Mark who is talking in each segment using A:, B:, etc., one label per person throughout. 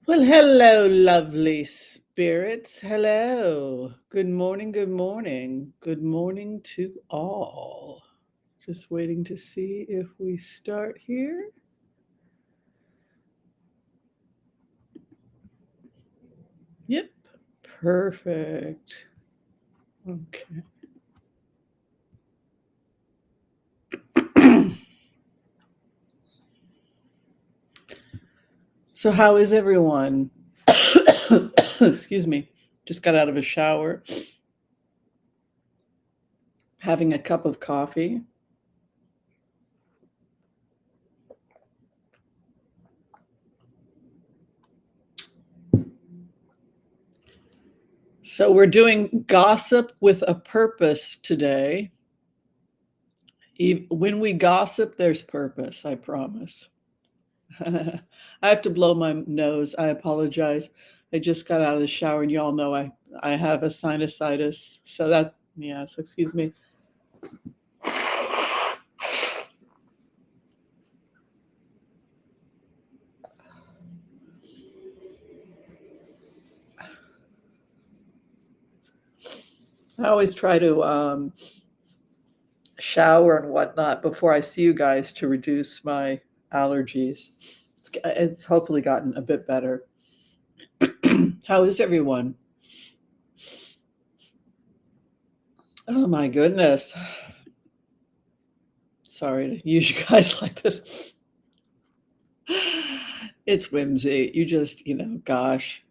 A: Well, hello, lovely spirits. Hello. Good morning, good morning. Good morning to all. Just waiting to see if we start here. Yep. Perfect. Okay. So, how is everyone? Excuse me. Just got out of a shower, having a cup of coffee. So, we're doing gossip with a purpose today. When we gossip, there's purpose, I promise. I have to blow my nose. I apologize. I just got out of the shower, and y'all know I have a sinusitis. So so excuse me. I always try to shower and whatnot before I see you guys to reduce my allergies. It's hopefully gotten a bit better. How is everyone? Oh my goodness. Sorry to use you guys like this. It's whimsy. You just, gosh.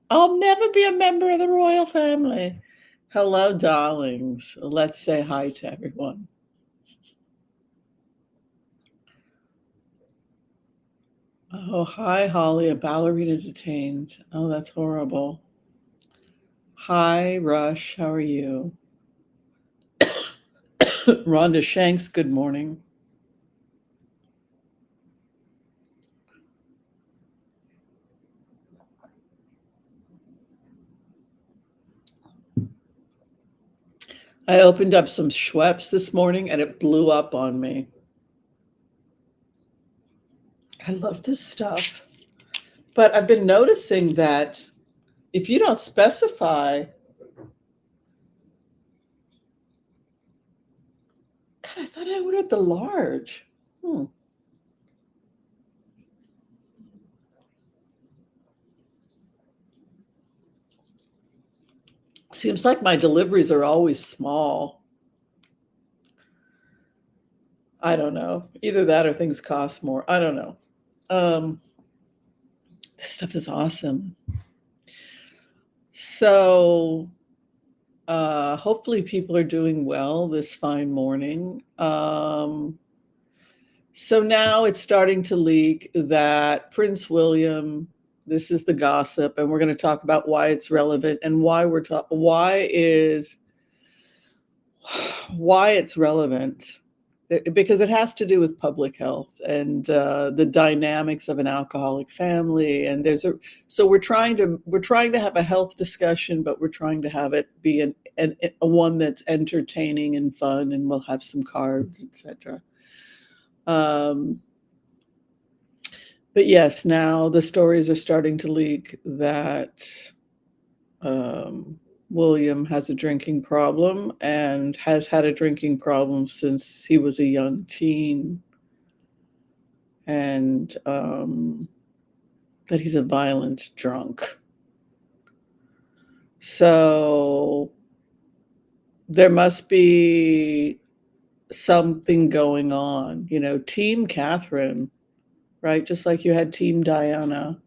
A: I'll never be a member of the royal family. Hello, darlings. Let's say hi to everyone. Oh, hi, Holly. A ballerina detained. Oh, that's horrible. Hi, Rush. How are you? Rhonda Shanks, good morning. I opened up some Schweppes this morning and it blew up on me. I love this stuff. But I've been noticing that if you don't specify, God, I thought I ordered the large. Seems like my deliveries are always small. I don't know. Either that or things cost more. I don't know. Um, this stuff is awesome. So, hopefully, people are doing well this fine morning. So now it's starting to leak that Prince William, this is the gossip, and we're going to talk about why it's relevant and why it's relevant, because it has to do with public health and the dynamics of an alcoholic family. And so we're trying to have a health discussion, but we're trying to have it be a one that's entertaining and fun, and we'll have some cards, etc. But yes, now the stories are starting to leak that William has a drinking problem and has had a drinking problem since he was a young teen, and that he's a violent drunk. So there must be something going on, Team Catherine, right? Just like you had Team Diana.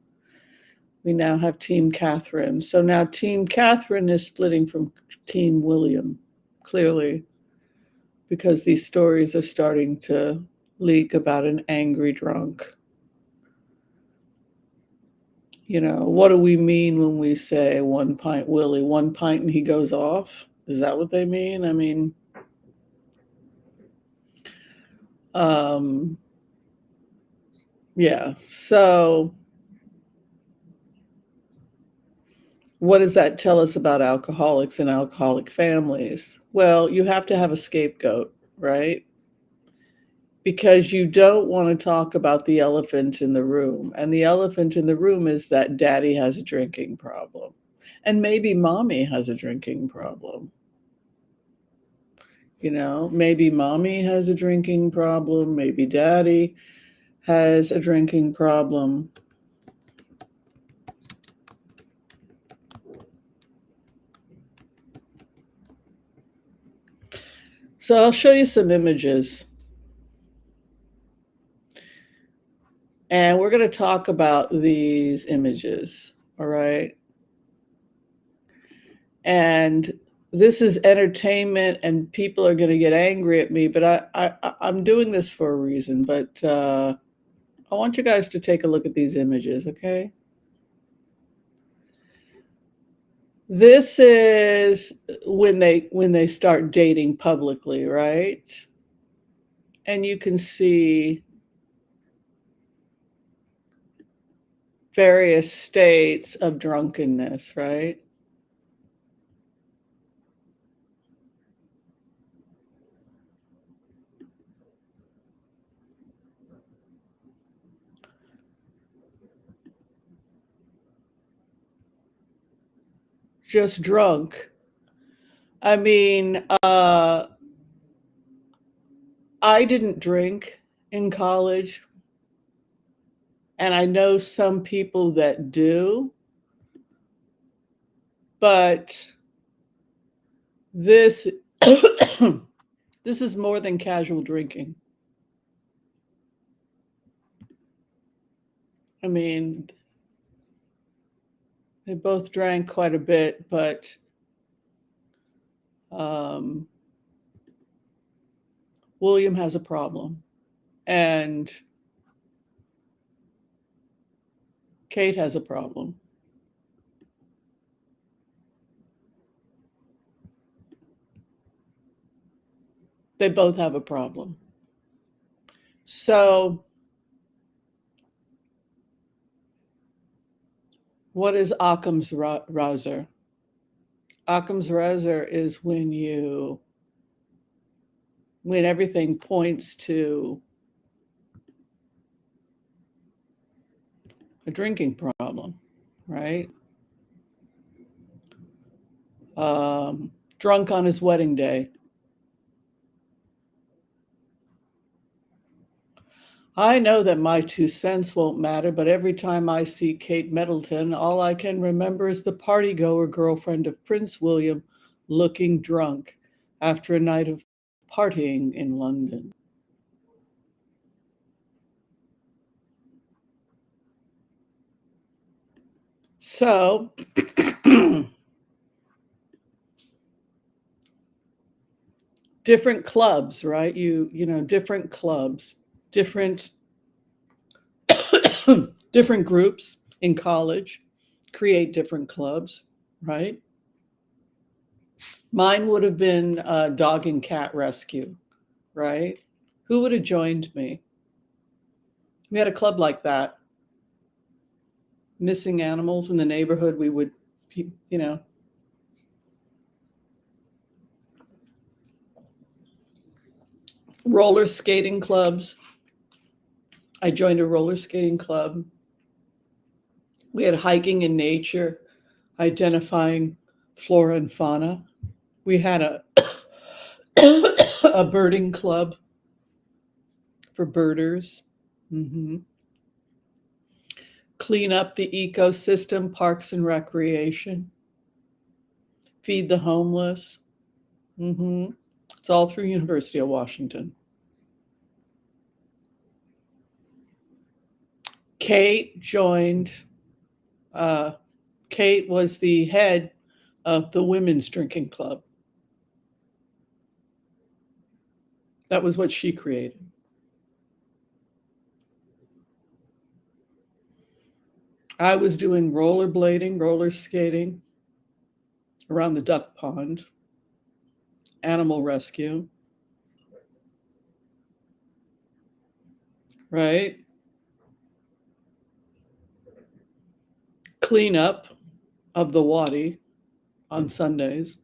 A: We now have Team Catherine. So now Team Catherine is splitting from Team William, clearly, because these stories are starting to leak about an angry drunk. What do we mean when we say 1 pint Willie? 1 pint and he goes off? Is that what they mean? I mean, yeah. So what does that tell us about alcoholics and alcoholic families? Well, you have to have a scapegoat, right? because you don't want to talk about the elephant in the room. And the elephant in the room is that daddy has a drinking problem. And maybe mommy has a drinking problem. You know, maybe mommy has a drinking problem, maybe daddy has a drinking problem. So I'll show you some images. And we're going to talk about these images, all right? And this is entertainment, and people are going to get angry at me, but I'm doing this for a reason. But I want you guys to take a look at these images, okay? This is when they start dating publicly, right? And you can see various states of drunkenness, right? Just drunk. I mean, I didn't drink in college, and I know some people that do, but this this is more than casual drinking. I mean, they both drank quite a bit, but um, William has a problem, and Kate has a problem. They both have a problem. So, what is Occam's razor? Occam's razor is when everything points to a drinking problem, right? Drunk on his wedding day. I know that my 2 cents won't matter, but every time I see Kate Middleton, all I can remember is the party-goer girlfriend of Prince William looking drunk after a night of partying in London. So, different clubs, right? You know, different clubs, different different groups in college create different clubs, right? Mine would have been dog and cat rescue, right? Who would have joined me? We had a club like that. Missing animals in the neighborhood, we would, you know. Roller skating clubs. I joined a roller skating club. We had hiking in nature, identifying flora and fauna. We had a a birding club for birders. Hmm. Clean up the ecosystem, parks and recreation. Feed the homeless. Hmm. It's all through University of Washington. Kate joined. Uh, Kate was the head of the women's drinking club. That was what she created. I was doing rollerblading, roller skating around the duck pond, animal rescue, right? Cleanup of the wadi on Sundays.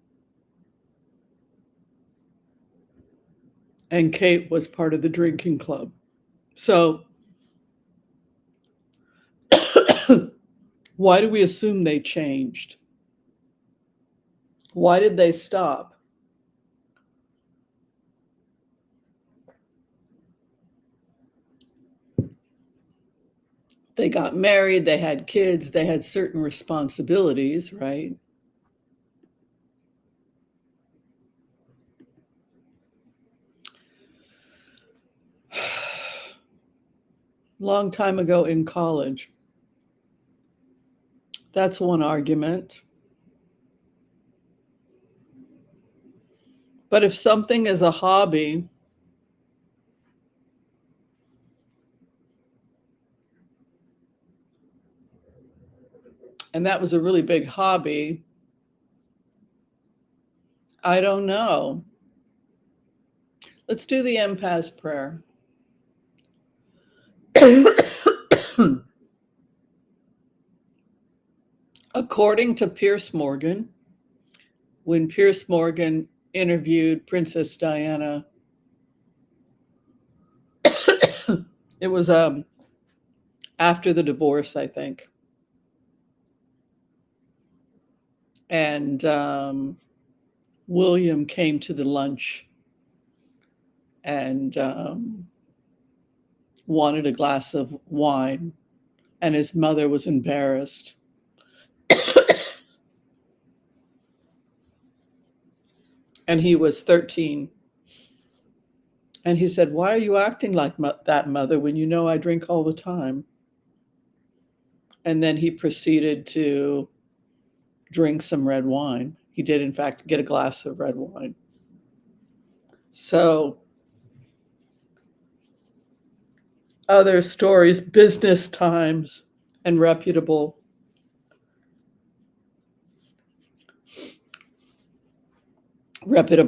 A: and Kate was part of the drinking club. So why do we assume they changed? Why did they stop? They got married, they had kids, they had certain responsibilities, right? Long time ago in college. That's one argument. But if something is a hobby, and that was a really big hobby, I don't know. Let's do the empath prayer. According to Piers Morgan, when Piers Morgan interviewed Princess Diana, it was after the divorce, I think. And William came to the lunch and wanted a glass of wine, and his mother was embarrassed. And he was 13. And he said, "Why are you acting like that, mother, when you know I drink all the time?" And then he proceeded to drink some red wine. He did, in fact, get a glass of red wine. So, other stories, Business Times and reputable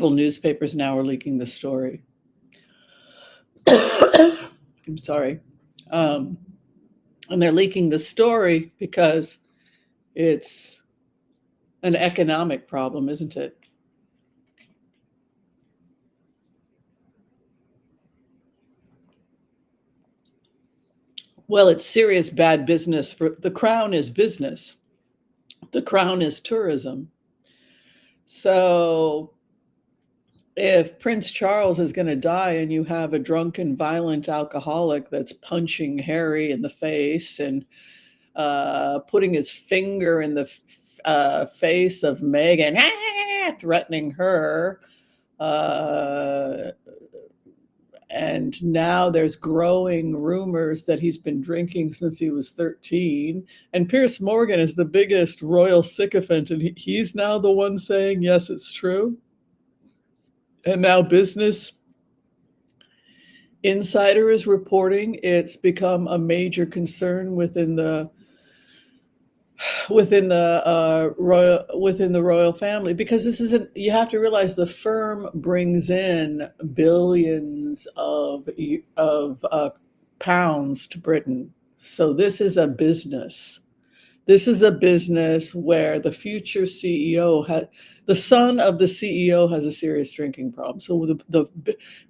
A: newspapers now are leaking the story. I'm sorry. And they're leaking the story because it's an economic problem, isn't it? Well, it's serious bad business. For the crown is business. The crown is tourism. So if Prince Charles is going to die and you have a drunken, violent alcoholic that's punching Harry in the face and putting his finger in the face of Meghan, threatening her, and now there's growing rumors that he's been drinking since he was 13. And Piers Morgan is the biggest royal sycophant, and he's now the one saying, yes, it's true. And now Business Insider is reporting it's become a major concern within the royal family, because this isn't, you have to realize the firm brings in billions of pounds to Britain. So this is a business. This is a business where the future CEO had, the son of the CEO has a serious drinking problem. So the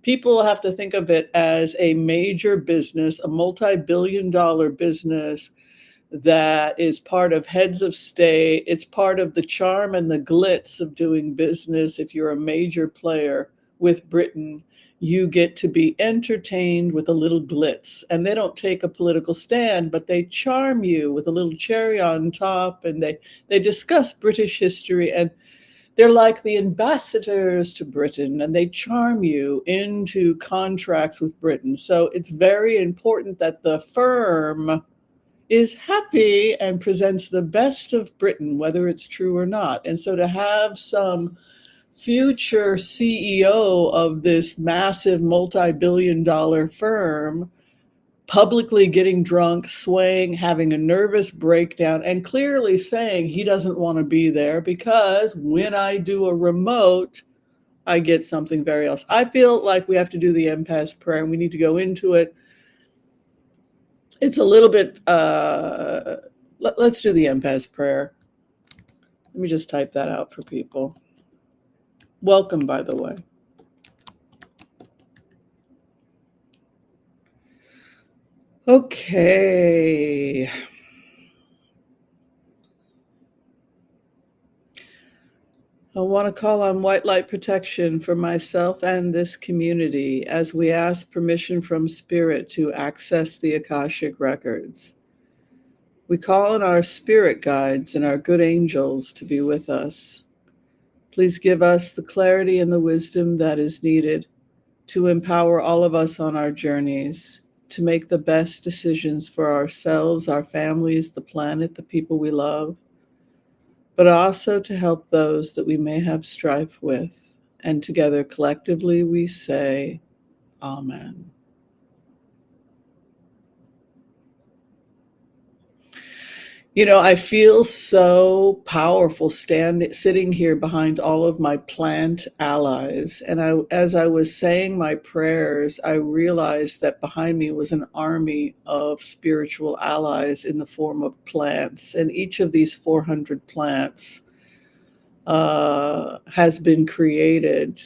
A: people have to think of it as a major business, a multi-billion-dollar business that is part of heads of state. It's part of the charm and the glitz of doing business. If you're a major player with Britain, you get to be entertained with a little glitz. And they don't take a political stand, but they charm you with a little cherry on top, and they discuss British history, and they're like the ambassadors to Britain, and they charm you into contracts with Britain. So it's very important that the firm is happy and presents the best of Britain, whether it's true or not. And so to have some future CEO of this massive multi-billion-dollar firm publicly getting drunk, swaying, having a nervous breakdown, and clearly saying he doesn't want to be there because when I do a remote, I get something very else. I feel like we have to do the empath prayer, and we need to go into it. It's a little bit, let's do the empath prayer. Let me just type that out for people. Welcome, by the way. Okay. I want to call on white light protection for myself and this community as we ask permission from Spirit to access the Akashic records. We call on our spirit guides and our good angels to be with us. Please give us the clarity and the wisdom that is needed to empower all of us on our journeys, to make the best decisions for ourselves, our families, the planet, the people we love, but also to help those that we may have strife with. And together, collectively, we say, Amen. You know, I feel so powerful sitting here behind all of my plant allies. And as I was saying my prayers, I realized that behind me was an army of spiritual allies in the form of plants. And each of these 400 plants has been created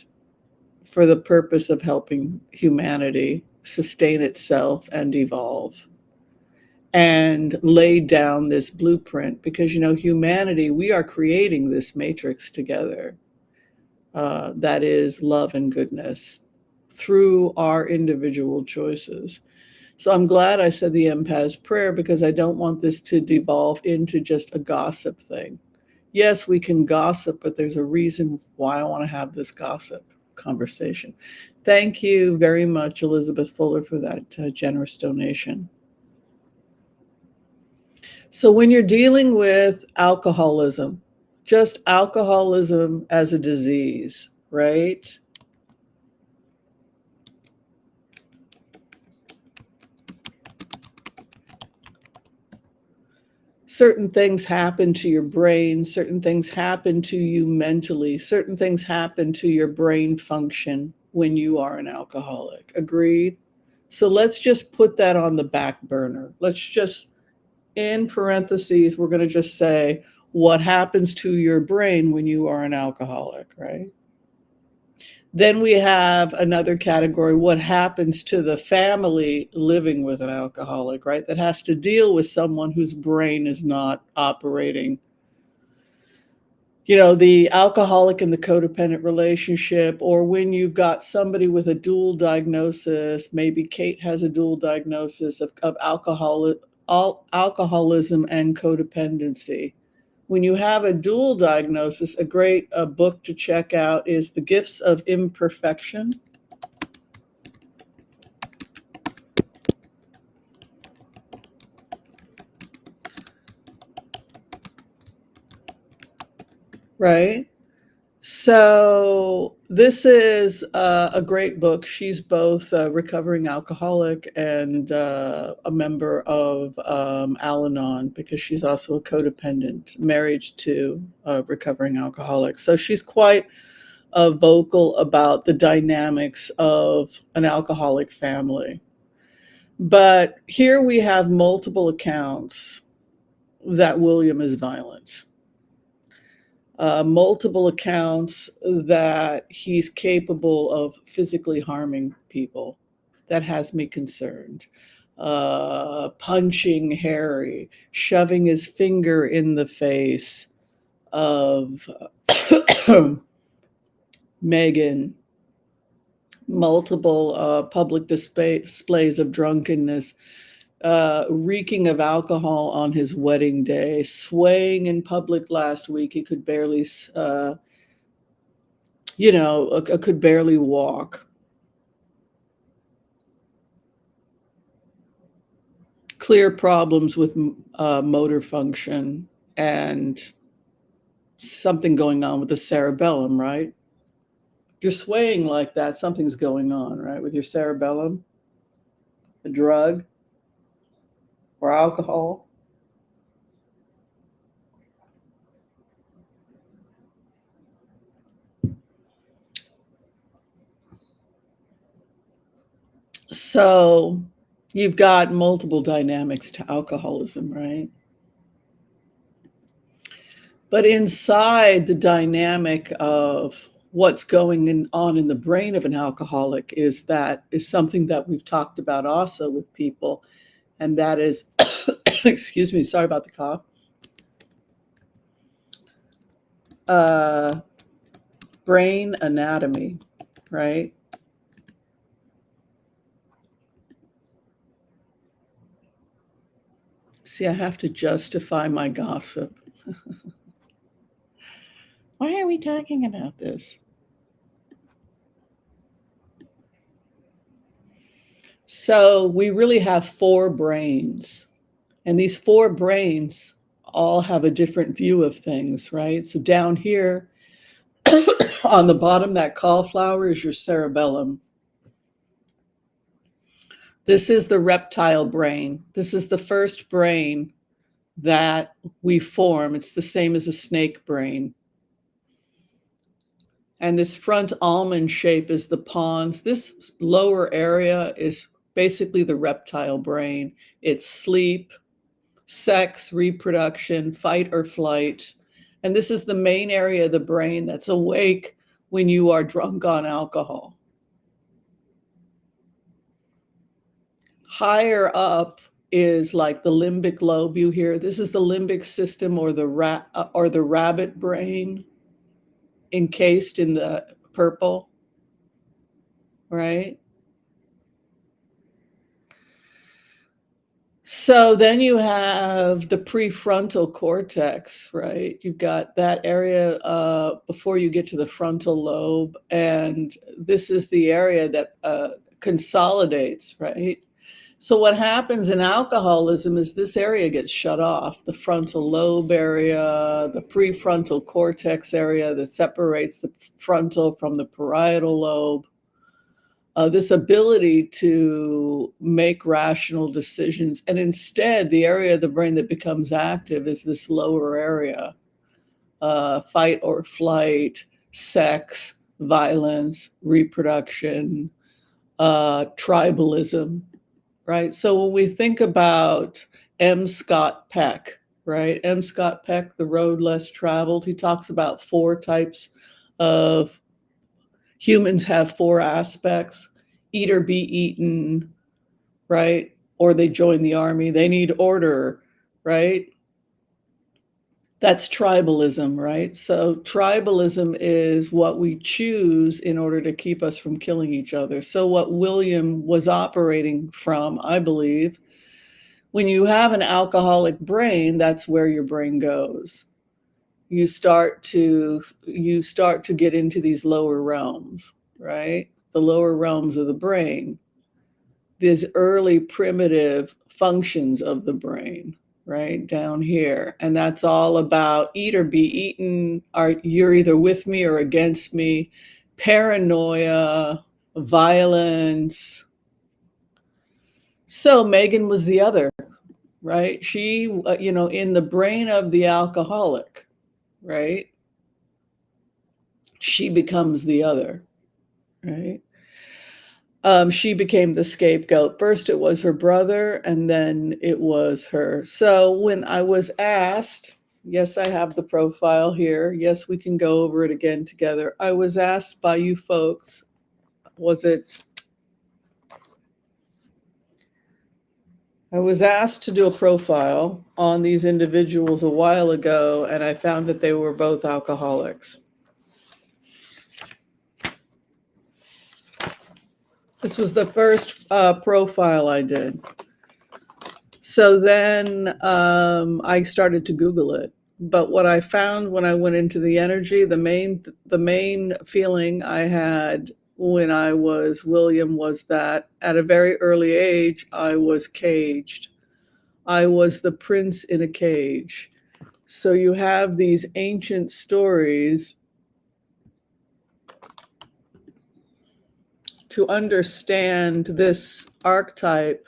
A: for the purpose of helping humanity sustain itself and evolve, and lay down this blueprint, because humanity, we are creating this matrix together, that is love and goodness through our individual choices. So I'm glad I said the empath's prayer, because I don't want this to devolve into just a gossip thing. Yes, we can gossip, but there's a reason why I want to have this gossip conversation. Thank you very much, Elizabeth Fuller, for that generous donation. So when you're dealing with alcoholism, just alcoholism as a disease, right? Certain things happen to your brain, certain things happen to you mentally, certain things happen to your brain function when you are an alcoholic. Agreed? So let's just put that on the back burner. Let's just, in parentheses, we're going to just say what happens to your brain when you are an alcoholic, right? Then we have another category, what happens to the family living with an alcoholic, right? That has to deal with someone whose brain is not operating. The alcoholic in the codependent relationship, or when you've got somebody with a dual diagnosis, maybe Kate has a dual diagnosis of alcoholism and codependency. When you have a dual diagnosis, a great book to check out is The Gifts of Imperfection. Right? So this is a great book. She's both a recovering alcoholic and a member of Al-Anon, because she's also a codependent, married to a recovering alcoholic. So she's quite vocal about the dynamics of an alcoholic family. But here we have multiple accounts that William is violent. Multiple accounts that he's capable of physically harming people. That has me concerned. Punching Harry, shoving his finger in the face of Meghan, multiple public displays of drunkenness, reeking of alcohol on his wedding day, swaying in public last week. He could barely, could barely walk. Clear problems with motor function, and something going on with the cerebellum, right? If you're swaying like that, something's going on, right, with your cerebellum, a drug or alcohol. So you've got multiple dynamics to alcoholism, right? But inside the dynamic of what's going on in the brain of an alcoholic is something that we've talked about also with people, and that is, excuse me, sorry about the cough, brain anatomy, right? See, I have to justify my gossip. Why are we talking about this? So we really have four brains, and these four brains all have a different view of things, right? So down here on the bottom, that cauliflower is your cerebellum. This is the reptile brain. This is the first brain that we form. It's the same as a snake brain. And this front almond shape is the pons. This lower area is basically the reptile brain. It's sleep, sex, reproduction, fight or flight. And this is the main area of the brain that's awake when you are drunk on alcohol. Higher up is like the limbic lobe you hear. This is the limbic system, or the rabbit brain encased in the purple, right? So then you have the prefrontal cortex, right? You've got that area before you get to the frontal lobe. And this is the area that consolidates, right? So what happens in alcoholism is this area gets shut off, the frontal lobe area, the prefrontal cortex area that separates the frontal from the parietal lobe. This ability to make rational decisions. And instead, the area of the brain that becomes active is this lower area, fight or flight, sex, violence, reproduction, tribalism, right? So when we think about M. Scott Peck, right? M. Scott Peck, The Road Less Traveled, he talks about four types of humans have four aspects: eat or be eaten, right? Or they join the army, they need order, right? That's tribalism, right? So tribalism is what we choose in order to keep us from killing each other. So what William was operating from, I believe, when you have an alcoholic brain, that's where your brain goes. You start to get into these lower realms, right? The lower realms of the brain, these early primitive functions of the brain, right down here. And that's all about eat or be eaten. You're either with me or against me. Paranoia, violence. So Meghan was the other, right? She, in the brain of the alcoholic, right? She becomes the other, right? She became the scapegoat. First, it was her brother, and then it was her. So when I was asked, yes, I have the profile here. Yes, we can go over it again together. I was asked by you folks, I was asked to do a profile on these individuals a while ago, and I found that they were both alcoholics. This was the first profile I did. So then I started to Google it. But what I found when I went into the energy, the main feeling I had when I was William was that at a very early age, I was caged. I was the prince in a cage. So you have these ancient stories to understand this archetype.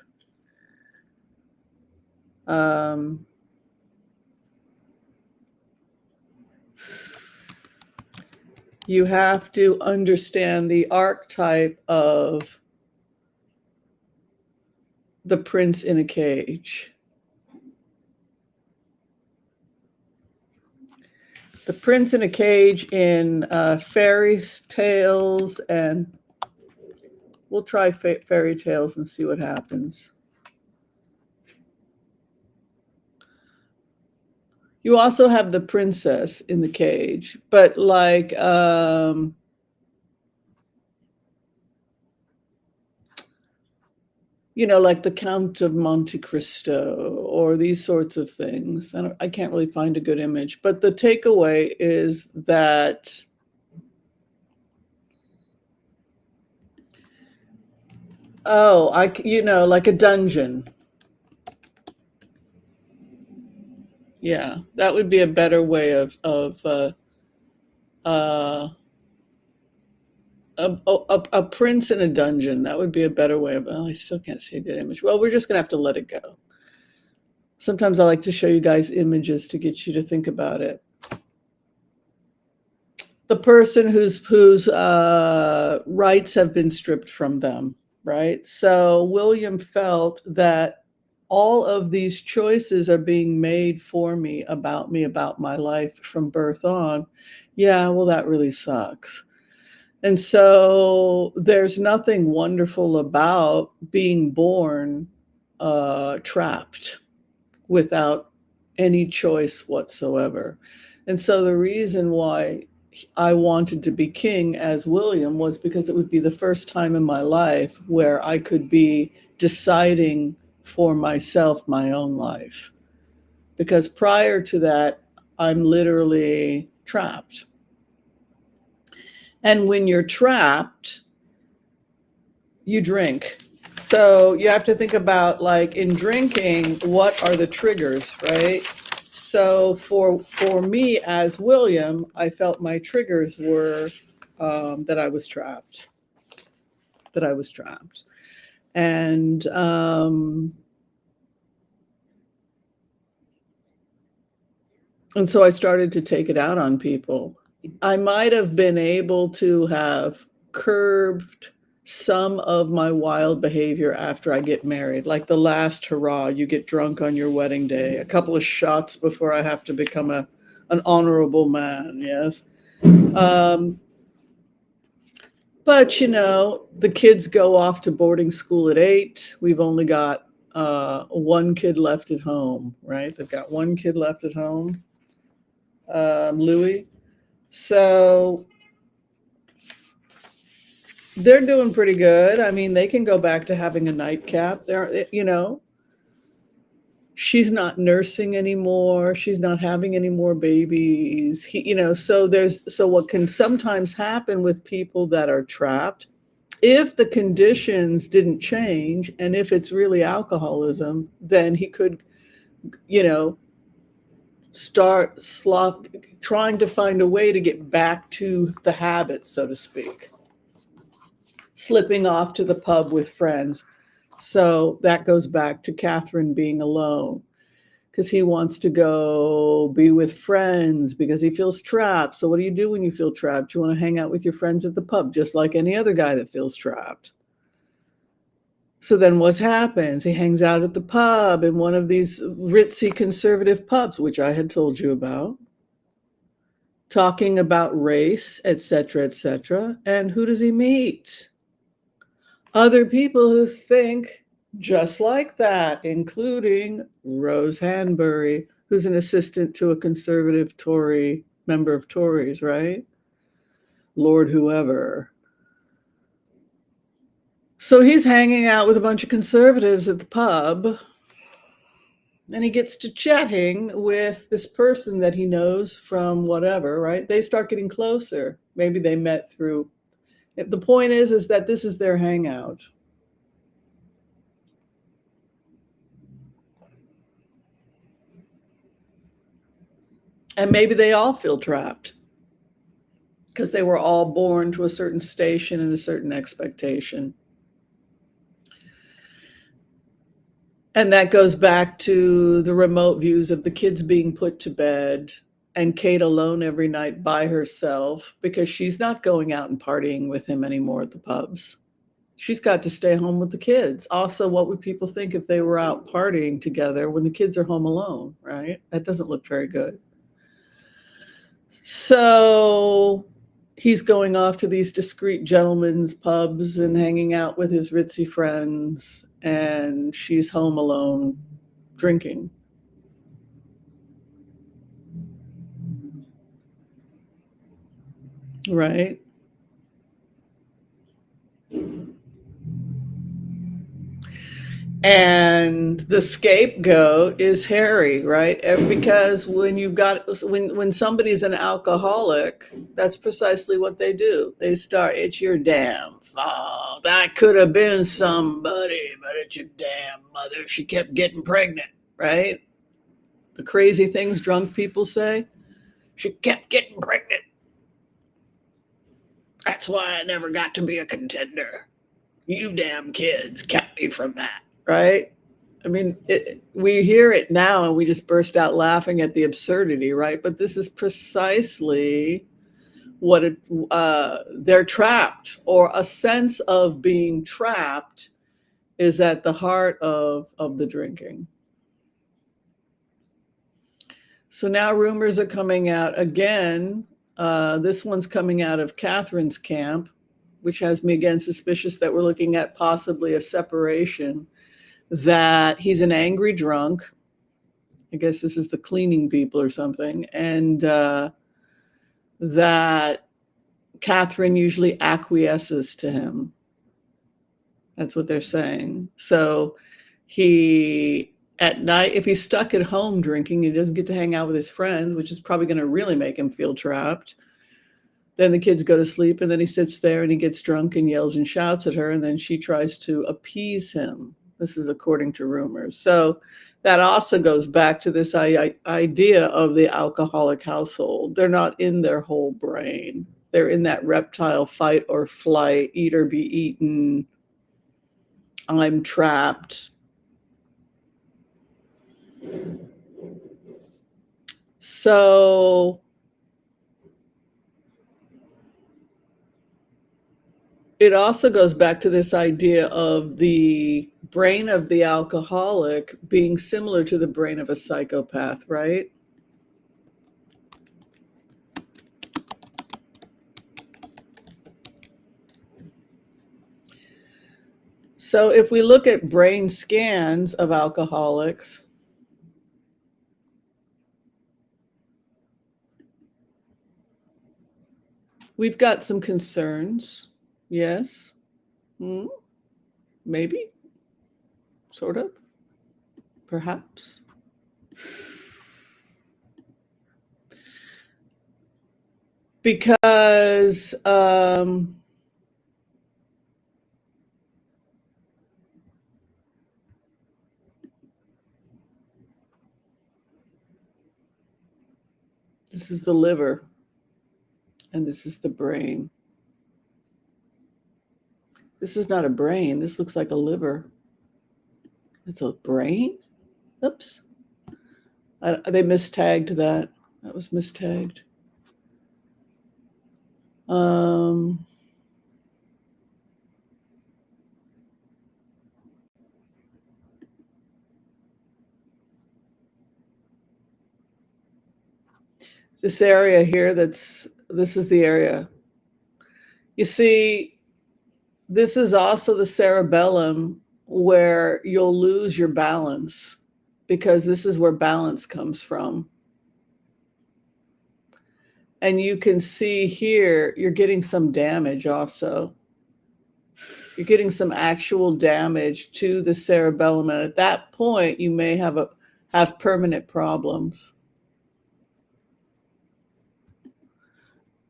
A: You have to understand the archetype of the prince in a cage. The prince in a cage in fairy tales, and we'll try fairy tales and see what happens. You also have the princess in the cage, but like like the Count of Monte Cristo or these sorts of things. I can't really find a good image, but the takeaway is that like a dungeon. Yeah, that would be a better way of uh, a prince in a dungeon. That would be a better way of. Oh, I still can't see a good image. Well, we're just gonna have to let it go. Sometimes I like to show you guys images to get you to think about it. The person whose rights have been stripped from them, right? So William felt that all of these choices are being made for me, about my life from birth on. Yeah, well, that really sucks. And so there's nothing wonderful about being born trapped without any choice whatsoever. And so the reason why I wanted to be king as William was because it would be the first time in my life where I could be deciding for myself my own life. Because prior to that, I'm literally trapped. And when you're trapped, you drink. So you have to think about, like, in drinking, what are the triggers, right? So for me as William, I felt my triggers were that I was trapped, and so I started to take it out on people. I might have been able to have curbed some of my wild behavior after I get married, like the last hurrah, you get drunk on your wedding day, a couple of shots before I have to become an honorable man, yes. Um, but the kids go off to boarding school at 8. We've only got one kid left at home, right? They've got one kid left at home, Louis. So they're doing pretty good. I mean, they can go back to having a nightcap. She's not nursing anymore. She's not having any more babies. So what can sometimes happen with people that are trapped, if the conditions didn't change, and if it's really alcoholism, then he could, you know, start trying to find a way to get back to the habit, so to speak, slipping off to the pub with friends. So that goes back to Catherine being alone, because he wants to go be with friends because he feels trapped. So what do you do when you feel trapped? You want to hang out with your friends at the pub, just like any other guy that feels trapped. So then what happens? He hangs out at the pub, in one of these ritzy conservative pubs, which I had told you about, talking about race, etc., etc. And who does he meet? Other people who think just like that, including Rose Hanbury, who's an assistant to a conservative Tory member of Tories, right? Lord whoever. So he's hanging out with a bunch of conservatives at the pub, and he gets to chatting with this person that he knows from whatever, right? They start getting closer. Maybe they met through. The point is that this is their hangout. And maybe they all feel trapped because they were all born to a certain station and a certain expectation. And that goes back to the remote views of the kids being put to bed and Kate alone every night by herself because she's not going out and partying with him anymore at the pubs. She's got to stay home with the kids. Also, what would people think if they were out partying together when the kids are home alone, right? That doesn't look very good. So he's going off to these discreet gentlemen's pubs and hanging out with his ritzy friends, and she's home alone drinking. Right. And the scapegoat is Harry, right? Because when somebody's an alcoholic, that's precisely what they do. They start, it's your damn fault. I could have been somebody, but it's your damn mother. She kept getting pregnant, right? The crazy things drunk people say. She kept getting pregnant. That's why I never got to be a contender. You damn kids kept me from that, right? I mean, we hear it now and we just burst out laughing at the absurdity, right? But this is precisely what they're trapped, or a sense of being trapped is at the heart of the drinking. So now rumors are coming out again. This one's coming out of Catherine's camp, which has me again suspicious that we're looking at possibly a separation, that he's an angry drunk. I guess this is the cleaning people or something. And that Catherine usually acquiesces to him. That's what they're saying. So he, at night, if he's stuck at home drinking, he doesn't get to hang out with his friends, which is probably going to really make him feel trapped. Then the kids go to sleep, and then he sits there and he gets drunk and yells and shouts at her, and then she tries to appease him. This is according to rumors. So that also goes back to this idea of the alcoholic household. They're not in their whole brain. They're in that reptile fight or flight, eat or be eaten. I'm trapped. So it also goes back to this idea of the brain of the alcoholic being similar to the brain of a psychopath, right? So if we look at brain scans of alcoholics, we've got some concerns. Yes. Hmm. Maybe. Sort of. Perhaps. Because this is the liver and this is the brain. This is not a brain. This looks like a liver. It's a brain? Oops. They mistagged that. That was mistagged. Um, this area here, this is the area. You see, this is also the cerebellum where you'll lose your balance, because this is where balance comes from. And you can see here, you're getting some damage also. You're getting some actual damage to the cerebellum. And at that point, you may have permanent problems.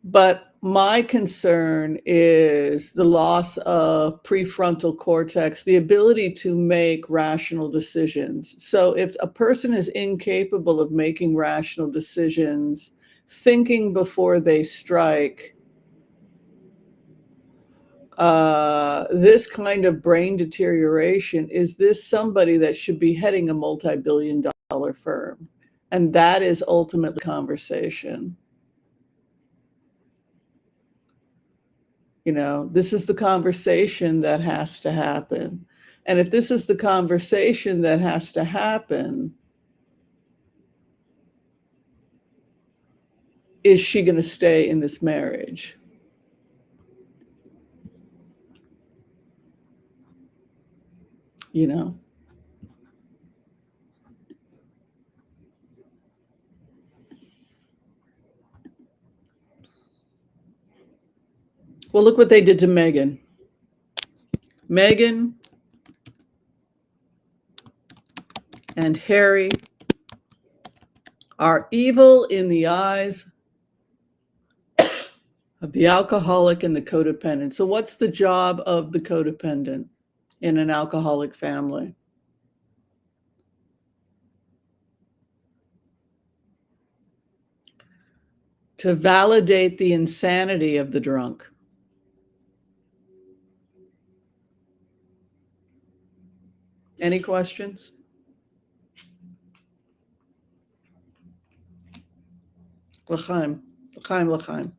A: But my concern is the loss of prefrontal cortex, the ability to make rational decisions. So if a person is incapable of making rational decisions, thinking before they strike, this kind of brain deterioration, is this somebody that should be heading a multi-billion-dollar firm? And that is ultimately conversation. This is the conversation that has to happen. And if this is the conversation that has to happen, is she going to stay in this marriage? You know? Well, look what they did to Meghan. Meghan and Harry are evil in the eyes of the alcoholic and the codependent. So what's the job of the codependent in an alcoholic family? To validate the insanity of the drunk. Any questions? L'chaim, l'chaim, l'chaim.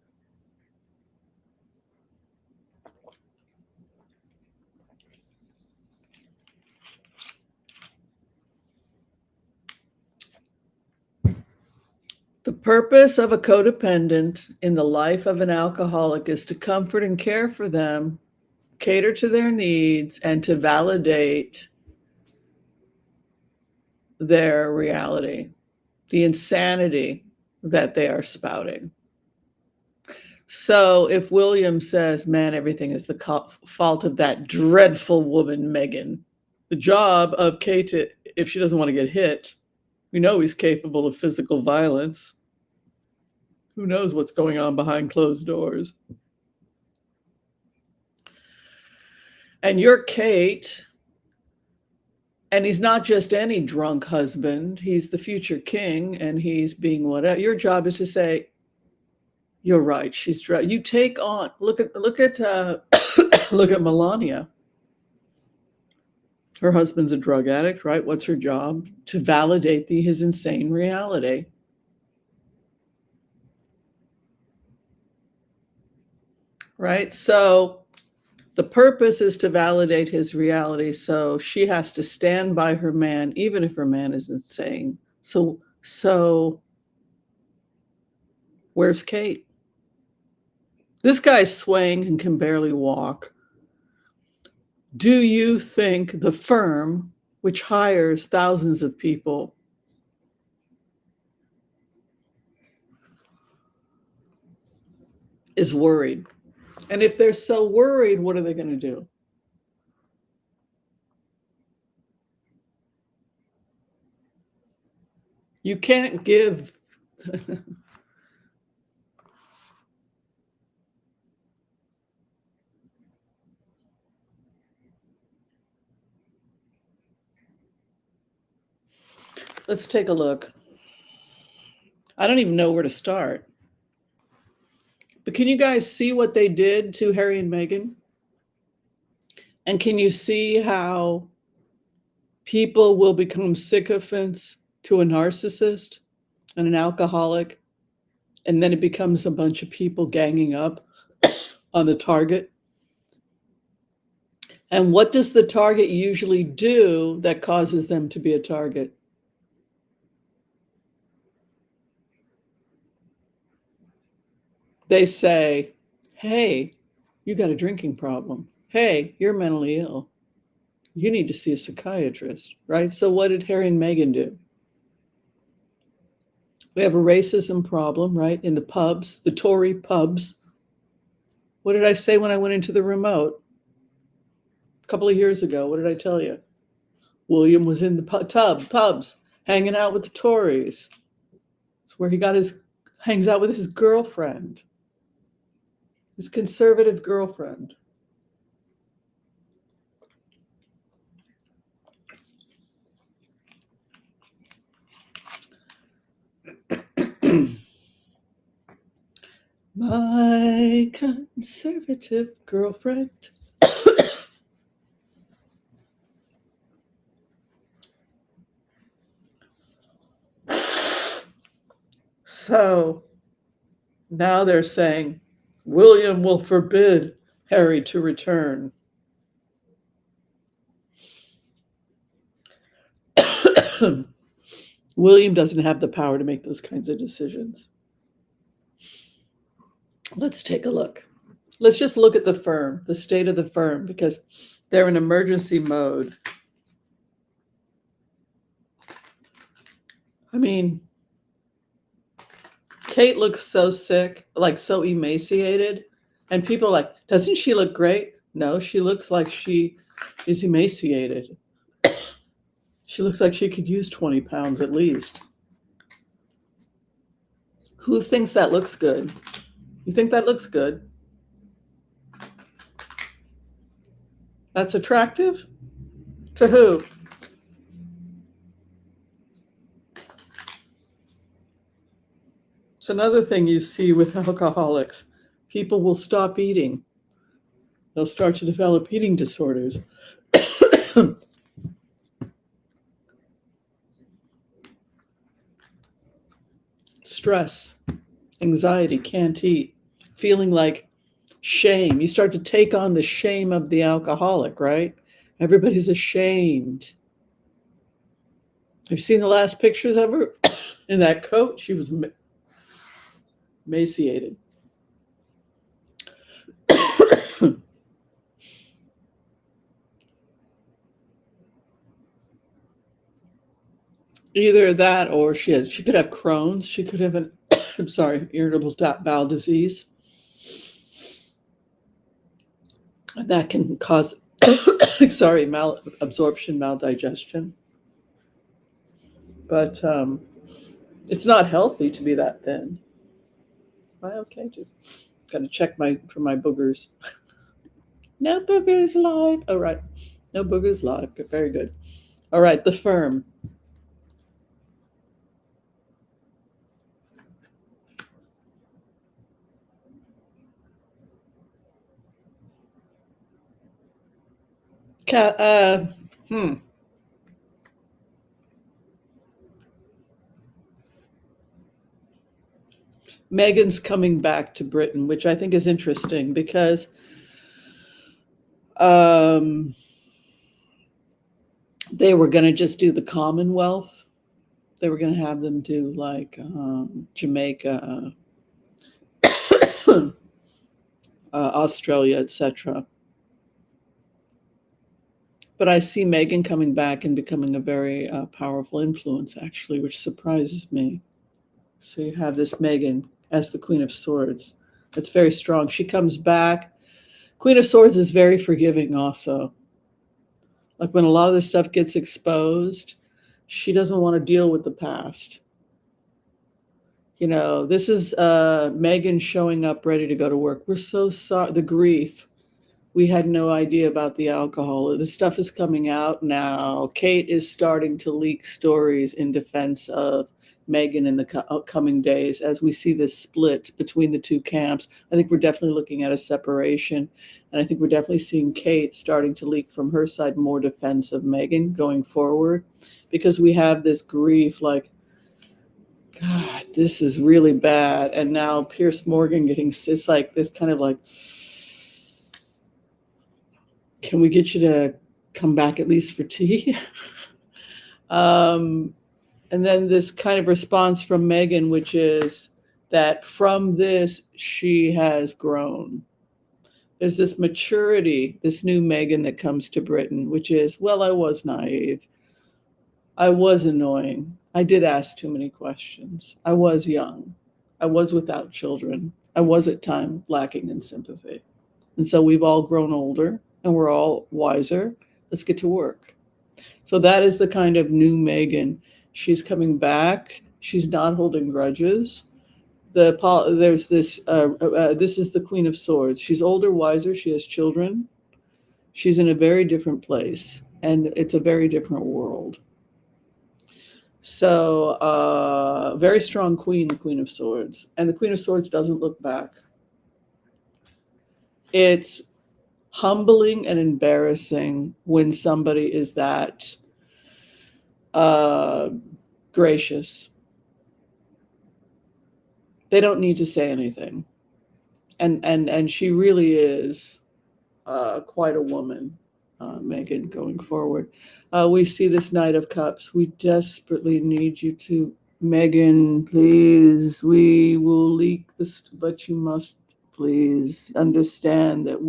A: The purpose of a codependent in the life of an alcoholic is to comfort and care for them, cater to their needs, and to validate their reality, the insanity that they are spouting. So if William says, man, everything is the fault of that dreadful woman, Meghan, the job of Kate, if she doesn't want to get hit, we know he's capable of physical violence. Who knows what's going on behind closed doors? And you're Kate, and he's not just any drunk husband. He's the future king, and he's being whatever. Your job is to say, you're right. She's drunk. You take on. Look at look at Melania. Her husband's a drug addict, right? What's her job? To validate his insane reality. Right? So the purpose is to validate his reality. So she has to stand by her man, even if her man is insane. So where's Kate? This guy's swaying and can barely walk. Do you think the firm, which hires thousands of people, is worried? And if they're so worried, what are they going to do? You can't give. Let's take a look. I don't even know where to start. But can you guys see what they did to Harry and Meghan? And can you see how people will become sycophants to a narcissist and an alcoholic, and then it becomes a bunch of people ganging up on the target? And what does the target usually do that causes them to be a target? They say, hey, you got a drinking problem. Hey, you're mentally ill. You need to see a psychiatrist, right? So what did Harry and Meghan do? We have a racism problem, right? In the pubs, the Tory pubs. What did I say when I went into the remote? A couple of years ago, what did I tell you? William was in the pubs, hanging out with the Tories. It's where he hangs out with his girlfriend, his conservative girlfriend. My conservative girlfriend. So now they're saying William will forbid Harry to return. William doesn't have the power to make those kinds of decisions. Let's take a look. Let's just look at the firm, the state of the firm, because they're in emergency mode. I mean, Kate looks so sick, like so emaciated. And people are like, doesn't she look great? No, she looks like she is emaciated. She looks like she could use 20 pounds at least. Who thinks that looks good? You think that looks good? That's attractive? To who? It's another thing you see with alcoholics. People will stop eating. They'll start to develop eating disorders. Stress, anxiety, can't eat, feeling like shame. You start to take on the shame of the alcoholic, right? Everybody's ashamed. Have you seen the last pictures of her in that coat? She was emaciated. Either that or she could have Crohn's. She could have an, I'm sorry, irritable bowel disease. And that can cause, sorry, malabsorption, maldigestion. But it's not healthy to be that thin. Okay, just got to check for my boogers. No boogers live. All right, no boogers live. Very good. All right, the firm. Meghan's coming back to Britain, which I think is interesting because they were going to just do the Commonwealth. They were going to have them do like Jamaica, Australia, etc. But I see Meghan coming back and becoming a very powerful influence, actually, which surprises me. So you have this Meghan as the Queen of Swords. That's very strong. She comes back. Queen of Swords is very forgiving also. Like when a lot of this stuff gets exposed, she doesn't want to deal with the past. You know, this is Meghan showing up ready to go to work. We're so sorry. The grief. We had no idea about the alcohol. This stuff is coming out now. Kate is starting to leak stories in defense of Meghan in the upcoming days as we see this split between the two camps. I think we're definitely looking at a separation. And I think we're definitely seeing Kate starting to leak from her side more defense of Meghan going forward because we have this grief like, God, this is really bad. And now Piers Morgan it's like this kind of like, can we get you to come back at least for tea? And then this kind of response from Meghan, which is that from this, she has grown. There's this maturity, this new Meghan that comes to Britain, which is, well, I was naive. I was annoying. I did ask too many questions. I was young. I was without children. I was at times lacking in sympathy. And so we've all grown older and we're all wiser. Let's get to work. So that is the kind of new Meghan. She's coming back. She's not holding grudges. There's this. This is the Queen of Swords. She's older, wiser. She has children. She's in a very different place, and it's a very different world. So very strong queen, the Queen of Swords, and the Queen of Swords doesn't look back. It's humbling and embarrassing when somebody is that gracious. They don't need to say anything. And she really is quite a woman, Meghan, going forward. We see this Knight of Cups. We desperately need you to, Meghan, please, we will leak this, but you must please understand that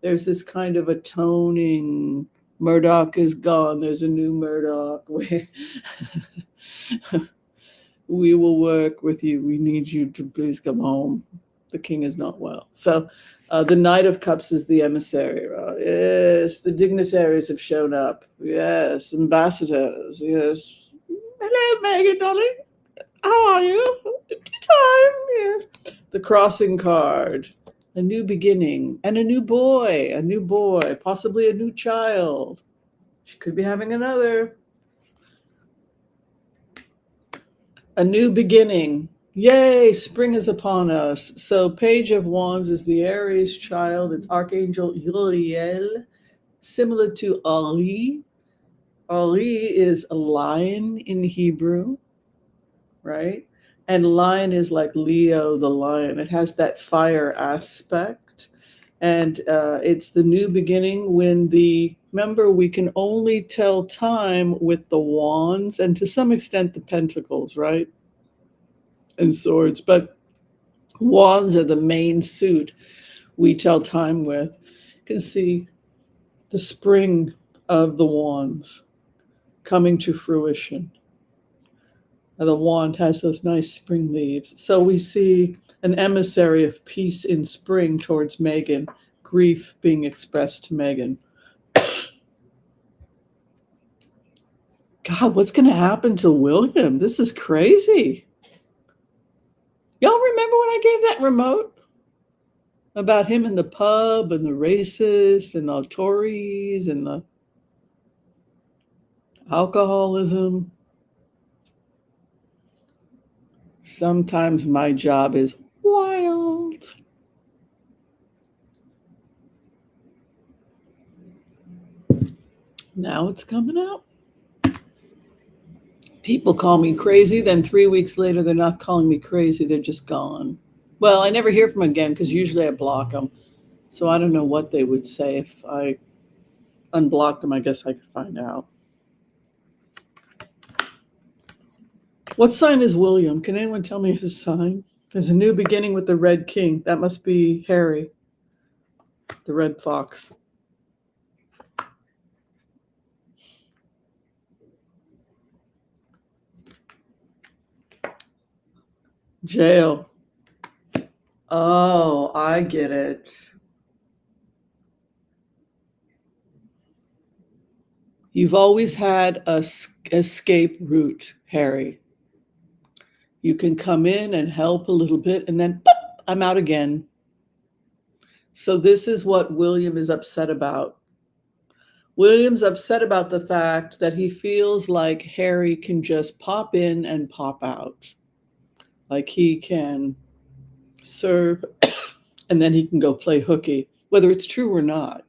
A: there's this kind of atoning. Murdoch is gone. There's a new Murdoch. We will work with you. We need you to please come home. The king is not well. So the Knight of Cups is the emissary. Yes, the dignitaries have shown up. Yes, ambassadors. Yes. Hello, Meghan, darling. How are you? Time. Yes. The crossing card. A new beginning and a new boy, possibly a new child. She could be having another. A new beginning. Yay, spring is upon us. So Page of Wands is the Aries child. It's Archangel Uriel, similar to Ali. Ali is a lion in Hebrew, right? And lion is like Leo the lion. It has that fire aspect. And it's the new beginning when remember, we can only tell time with the wands and to some extent the pentacles, right? And swords. But wands are the main suit we tell time with. You can see the spring of the wands coming to fruition. The wand has those nice spring leaves. So we see an emissary of peace in spring towards Meghan, grief being expressed to Meghan. God, what's going to happen to William? This is crazy. Y'all remember when I gave that remote? About him in the pub and the racist and the Tories and the alcoholism. Sometimes my job is wild. Now it's coming out. People call me crazy, then 3 weeks later, they're not calling me crazy, they're just gone. Well, I never hear from them again because usually I block them. So I don't know what they would say if I unblocked them. I guess I could find out. What sign is William? Can anyone tell me his sign? There's a new beginning with the Red King. That must be Harry, the Red Fox. Jail. Oh, I get it. You've always had a escape route, Harry. You can come in and help a little bit and then boop, I'm out again. So this is what William is upset about. William's upset about the fact that he feels like Harry can just pop in and pop out. Like he can serve and then he can go play hooky, whether it's true or not.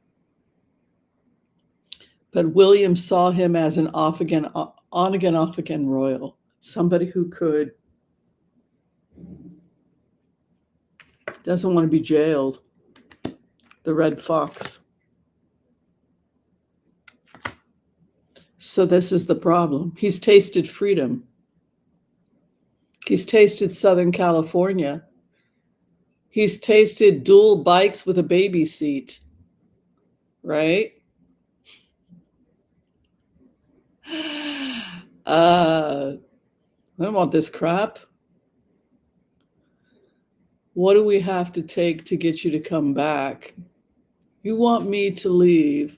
A: But William saw him as an off again, on again, off again royal, somebody who doesn't want to be jailed. The Red Fox. So this is the problem. He's tasted freedom. He's tasted Southern California. He's tasted dual bikes with a baby seat, right? I don't want this crap. What do we have to take to get you to come back? You want me to leave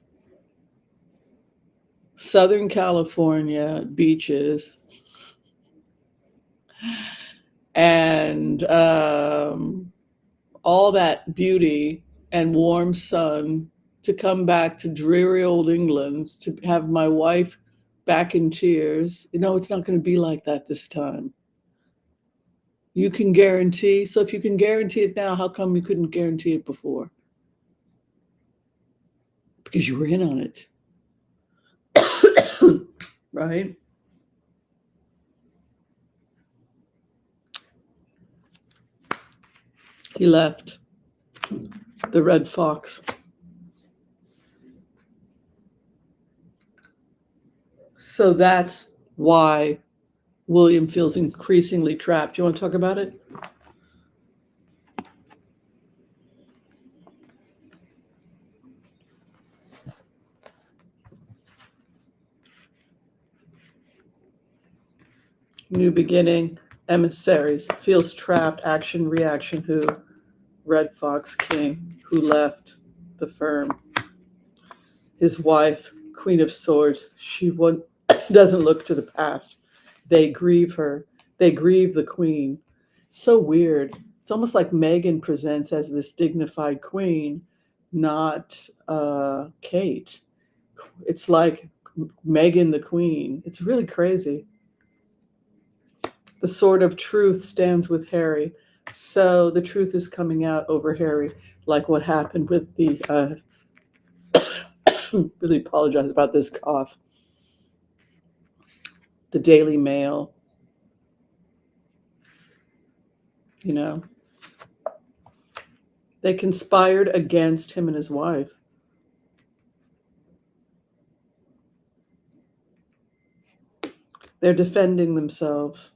A: Southern California beaches and all that beauty and warm sun to come back to dreary old England, to have my wife back in tears. It's not going to be like that this time. You can guarantee. So if you can guarantee it now, how come you couldn't guarantee it before? Because you were in on it. Right? He left. The Red Fox. So that's why William feels increasingly trapped. You want to talk about it? New beginning, emissaries, feels trapped, action, reaction, who? Red Fox King, who left the firm. His wife, Queen of Swords, doesn't look to the past. They grieve her. They grieve the queen. So weird. It's almost like Meghan presents as this dignified queen, not Kate. It's like Meghan the queen. It's really crazy. The sword of truth stands with Harry. So the truth is coming out over Harry, like what happened with the really apologize about this cough. The Daily Mail, you know, they conspired against him and his wife. They're defending themselves.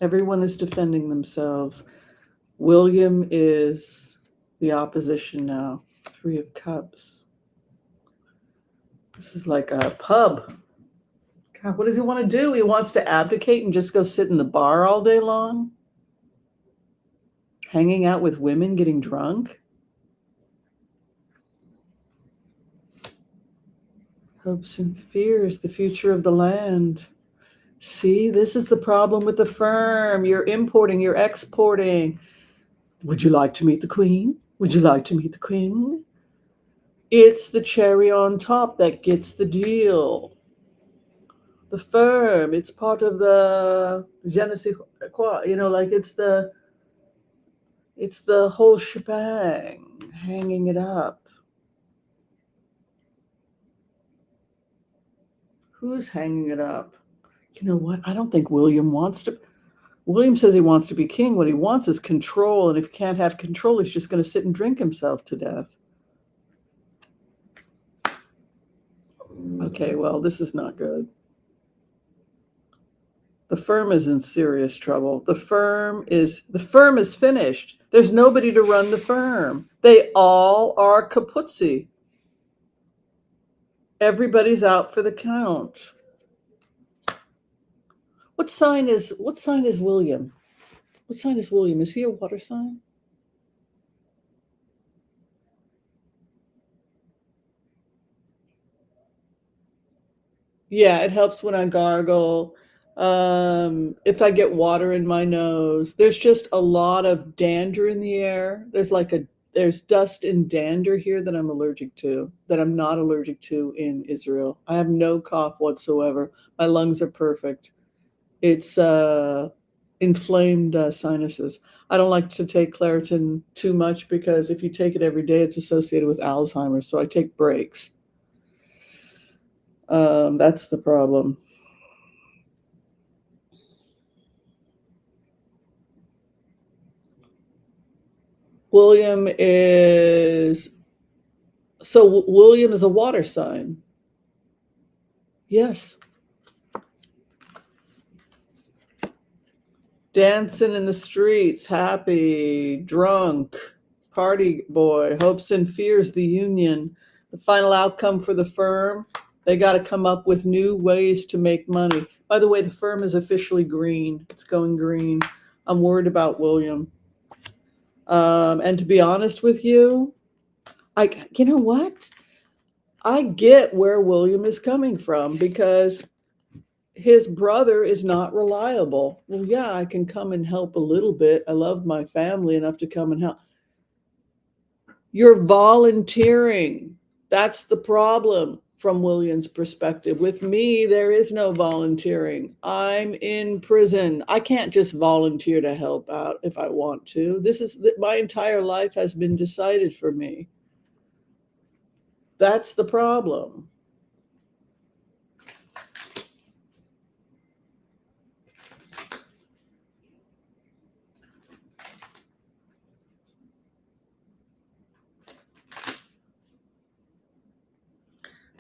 A: Everyone is defending themselves. William is the opposition now. 3 of Cups. This is like a pub. God, what does he want to do? He wants to abdicate and just go sit in the bar all day long? Hanging out with women, getting drunk? Hopes and fears, the future of the land. See, this is the problem with the firm. You're importing, you're exporting. Would you like to meet the queen? Would you like to meet the king? It's the cherry on top that gets the deal. The firm, it's part of the je ne sais quoi, like it's the whole shebang, hanging it up. Who's hanging it up? You know what? I don't think William wants to. William says he wants to be king. What he wants is control. And if he can't have control, he's just going to sit and drink himself to death. Okay, well, this is not good. The firm is in serious trouble. The firm is finished. There's nobody to run the firm. They all are kaputzi. Everybody's out for the count. What sign is William? What sign is William? Is he a water sign? Yeah, it helps when I gargle. If I get water in my nose, there's just a lot of dander in the air. There's dust and dander here that I'm allergic to, that I'm not allergic to in Israel. I have no cough whatsoever. My lungs are perfect. It's inflamed sinuses. I don't like to take Claritin too much because if you take it every day, it's associated with Alzheimer's. So I take breaks. That's the problem. William is William is a water sign. Yes. Dancing in the streets, happy, drunk, party boy, hopes and fears the union. The final outcome for the firm, they got to come up with new ways to make money. By the way, the firm is officially green. It's going green. I'm worried about William. And to be honest with you, you know what? I get where William is coming from because his brother is not reliable. Well, yeah, I can come and help a little bit. I love my family enough to come and help. You're volunteering. That's the problem from William's perspective. With me, there is no volunteering. I'm in prison. I can't just volunteer to help out if I want to. My entire life has been decided for me. That's the problem.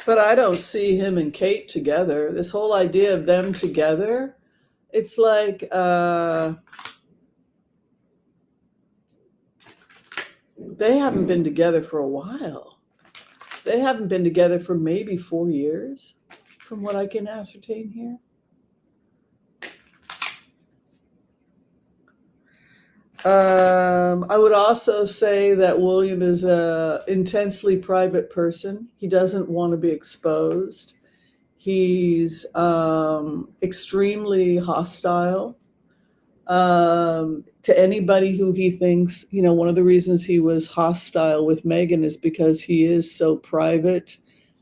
A: But I don't see him and Kate together. This whole idea of them together, it's like they haven't been together for a while. They haven't been together for maybe 4 years, from what I can ascertain here. I would also say that William is a intensely private person. He doesn't want to be exposed. He's extremely hostile to anybody who he thinks, one of the reasons he was hostile with Meghan is because he is so private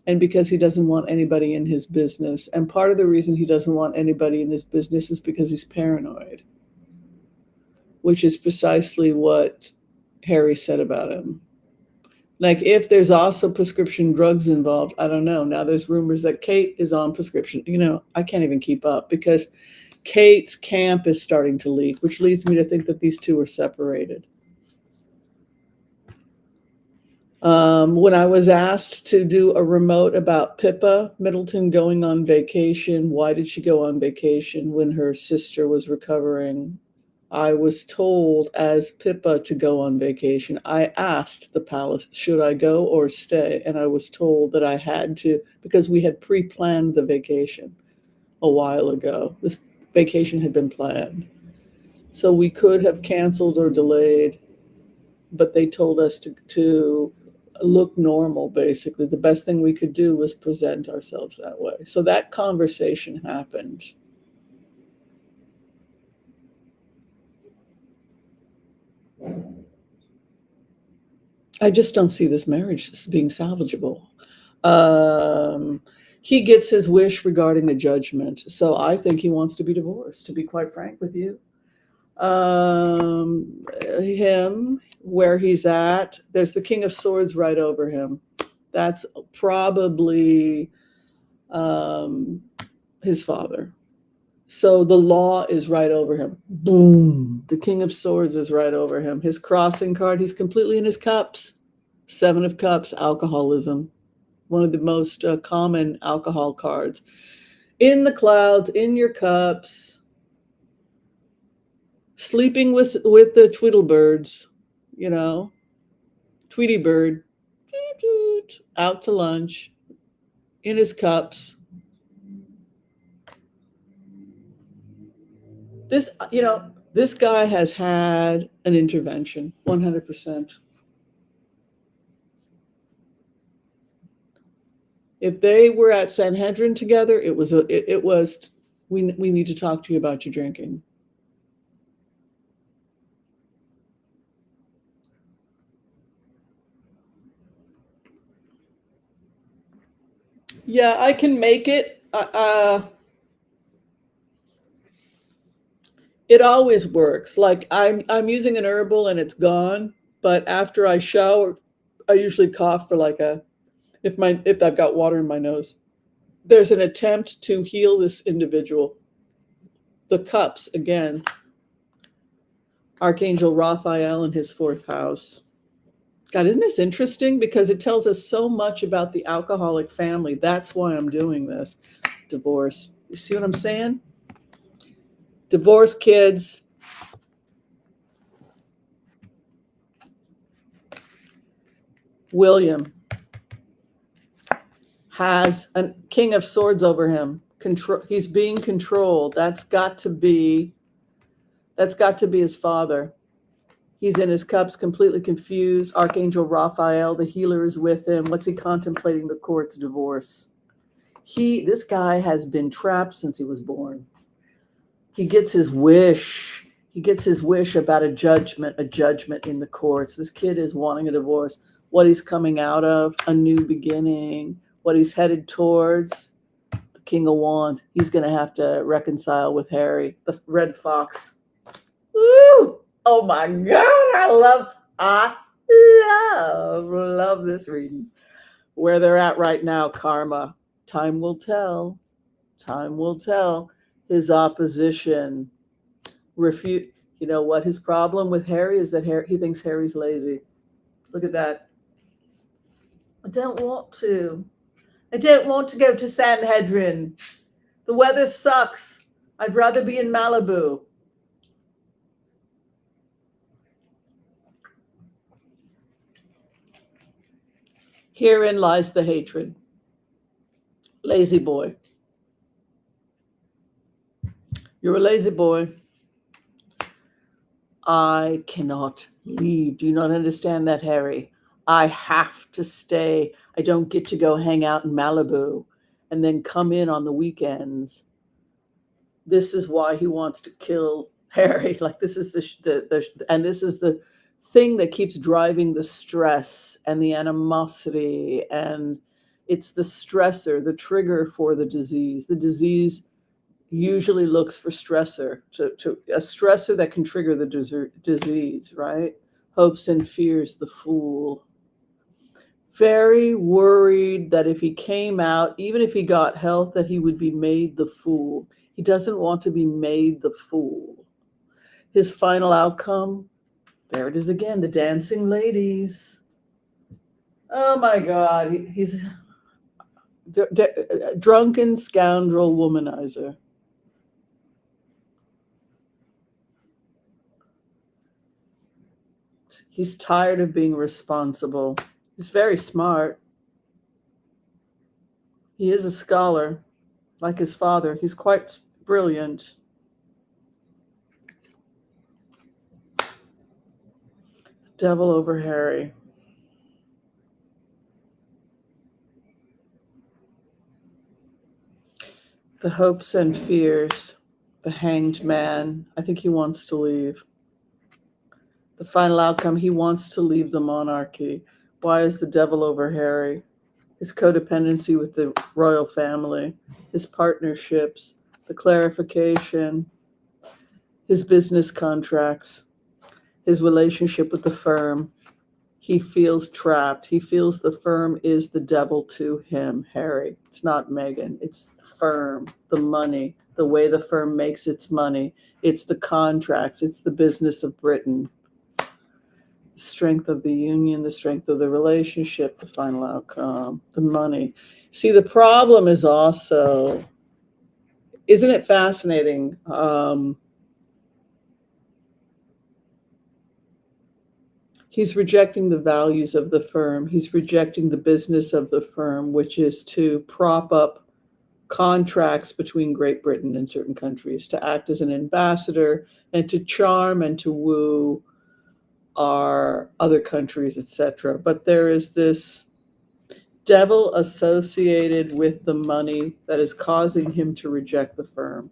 A: and because he doesn't want anybody in his business. And part of the reason he doesn't want anybody in his business is because he's paranoid, which is precisely what Harry said about him. Like, if there's also prescription drugs involved, I don't know. Now there's rumors that Kate is on prescription. I can't even keep up because Kate's camp is starting to leak, which leads me to think that these two are separated. When I was asked to do a remote about Pippa Middleton going on vacation, why did she go on vacation when her sister was recovering? I was told as Pippa to go on vacation. I asked the palace, should I go or stay? And I was told that I had to because we had pre-planned the vacation a while ago. This vacation had been planned. So we could have canceled or delayed, but they told us to look normal, basically. The best thing we could do was present ourselves that way. So that conversation happened. I just don't see this marriage as being salvageable. Um, he gets his wish regarding the judgment. So I think he wants to be divorced, to be quite frank with you. Him, where he's at, there's the King of Swords right over him. That's probably um, his father. So the law is right over him. Boom. The King of Swords is right over him. His crossing card, he's completely in his cups. Seven of Cups, alcoholism. One of the most common alcohol cards. In the clouds, in your cups, sleeping with the Tweedlebirds, Tweety Bird, out to lunch, in his cups. This guy has had an intervention, 100%. If they were at Sanhedrin together, it was we need to talk to you about your drinking. Yeah, I can make it. It always works. Like, I'm using an herbal and it's gone, but after I shower, I usually cough for like if I've got water in my nose. There's an attempt to heal this individual. The cups again. Archangel Raphael in his fourth house. God, isn't this interesting? Because it tells us so much about the alcoholic family. That's why I'm doing this. Divorce. You see what I'm saying? Divorce, kids. William has a King of Swords over him. He's being controlled. That's got to be his father. He's in his cups, completely confused. Archangel Raphael, the healer, is with him. What's he contemplating? The court's divorce. This guy has been trapped since he was born. He gets his wish. He gets his wish about a judgment in the courts. This kid is wanting a divorce. What he's coming out of, a new beginning. What he's headed towards, the King of Wands. He's going to have to reconcile with Harry, the Red Fox. Woo! Oh my God, I love this reading. Where they're at right now, karma. Time will tell. Time will tell. His opposition. Refute. You know what his problem with Harry is? That he thinks Harry's lazy. Look at that. I don't want to go to Sanhedrin. The weather sucks. I'd rather be in Malibu. Herein lies the hatred. Lazy boy. You're a lazy boy. I cannot leave. Do you not understand that, Harry? I have to stay. I don't get to go hang out in Malibu and then come in on the weekends. This is why he wants to kill Harry. Like this is and this is the thing that keeps driving the stress and the animosity, and it's the stressor, the trigger for the disease. The disease usually looks for stressor, to a stressor that can trigger the disease, right? Hopes and fears the fool. Very worried that if he came out, even if he got health, that he would be made the fool. He doesn't want to be made the fool. His final outcome, there it is again, the dancing ladies. Oh my God, he's drunken scoundrel womanizer. He's tired of being responsible. He's very smart. He is a scholar, like his father. He's quite brilliant. Devil over Harry. The hopes and fears. The hanged man. I think he wants to leave. The final outcome, he wants to leave the monarchy. Why is the devil over Harry? His codependency with the royal family, his partnerships, the clarification, his business contracts, his relationship with the firm. He feels trapped. He feels the firm is the devil to him, Harry. It's not Meghan. It's the firm, the money, the way the firm makes its money. It's the contracts. It's the business of Britain. The strength of the union, the strength of the relationship, the final outcome, the money. See, the problem is also, isn't it fascinating? He's rejecting the values of the firm. He's rejecting the business of the firm, which is to prop up contracts between Great Britain and certain countries, to act as an ambassador and to charm and to woo our other countries, etc. But there is this devil associated with the money that is causing him to reject the firm.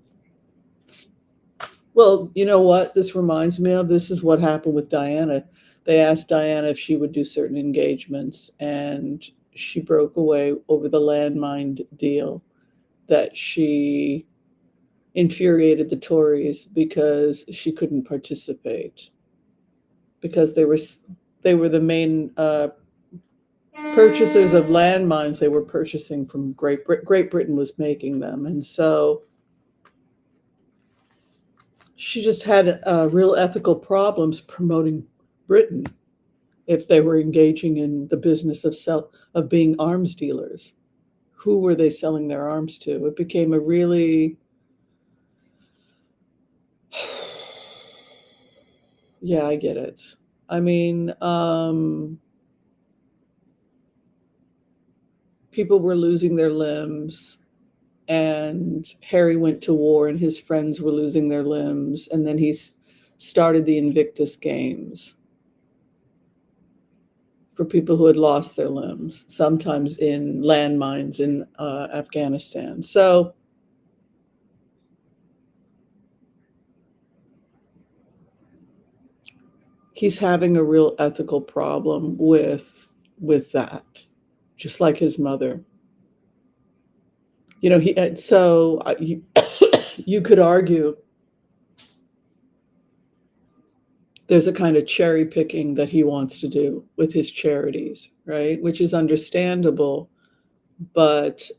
A: Well, you know what this reminds me of? This is what happened with Diana. They asked Diana if she would do certain engagements, and she broke away over the landmine deal, that she infuriated the Tories because she couldn't participate, because they were the main purchasers of landmines. They were purchasing from Great Britain was making them, and so she just had real ethical problems promoting Britain if they were engaging in the business of being arms dealers. Who were they selling their arms to? It became a really, yeah, I get it. I mean, people were losing their limbs, and Harry went to war, and his friends were losing their limbs, and then he started the Invictus Games for people who had lost their limbs, sometimes in landmines in Afghanistan. So he's having a real ethical problem with that, just like his mother. You know, you could argue there's a kind of cherry picking that he wants to do with his charities, right? Which is understandable, but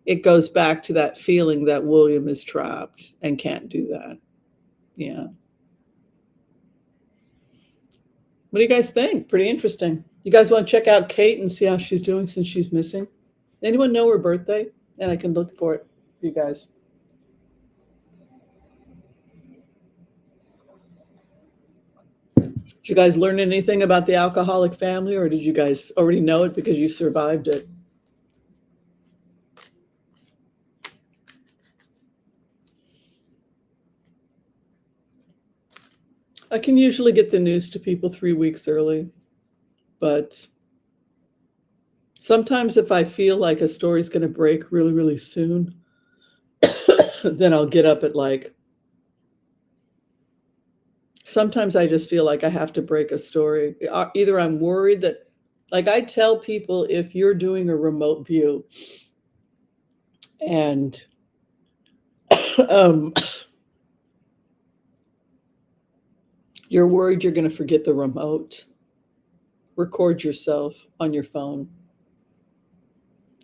A: it goes back to that feeling that William is trapped and can't do that. Yeah. What do you guys think? Pretty interesting. You guys want to check out Kate and see how she's doing since she's missing? Anyone know her birthday? And I can look for it for you guys. Did you guys learn anything about the alcoholic family, or did you guys already know it because you survived it? I can usually get the news to people 3 weeks early, but sometimes if I feel like a story's going to break really, really soon, then I'll get up at like, sometimes I just feel like I have to break a story. Either I'm worried that, like I tell people, if you're doing a remote view and um, you're worried you're going to forget the remote, record yourself on your phone.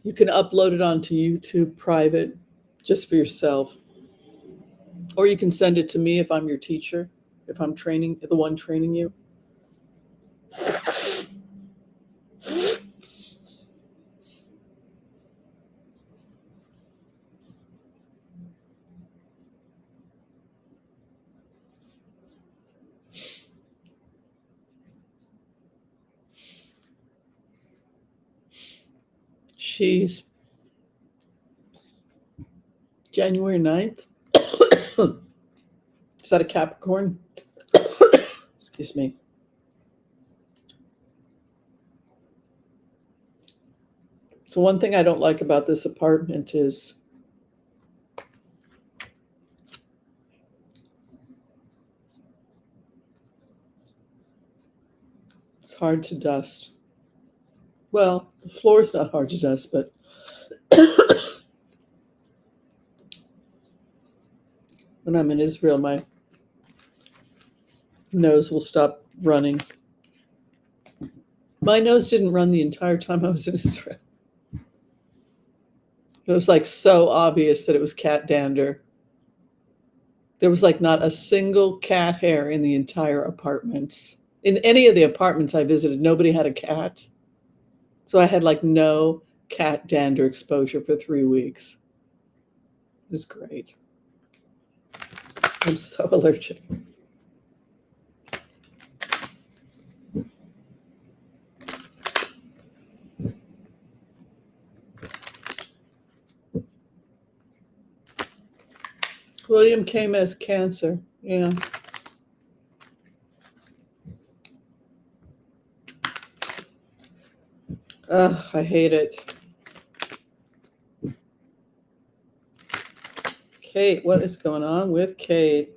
A: You can upload it onto YouTube private just for yourself. Or you can send it to me if I'm your teacher, if I'm training, the one training you. She's January 9th. Is that a Capricorn? Excuse me. So one thing I don't like about this apartment is it's hard to dust. Well, the floor's not hard to dust, but when I'm in Israel, my nose will stop running. My nose didn't run the entire time I was in Israel. It was like so obvious that it was cat dander. There was like not a single cat hair in the entire apartments. In any of the apartments I visited, nobody had a cat. So I had like no cat dander exposure for 3 weeks. It was great. I'm so allergic. William came as cancer. Yeah. Ugh, I hate it. Kate, what is going on with Kate?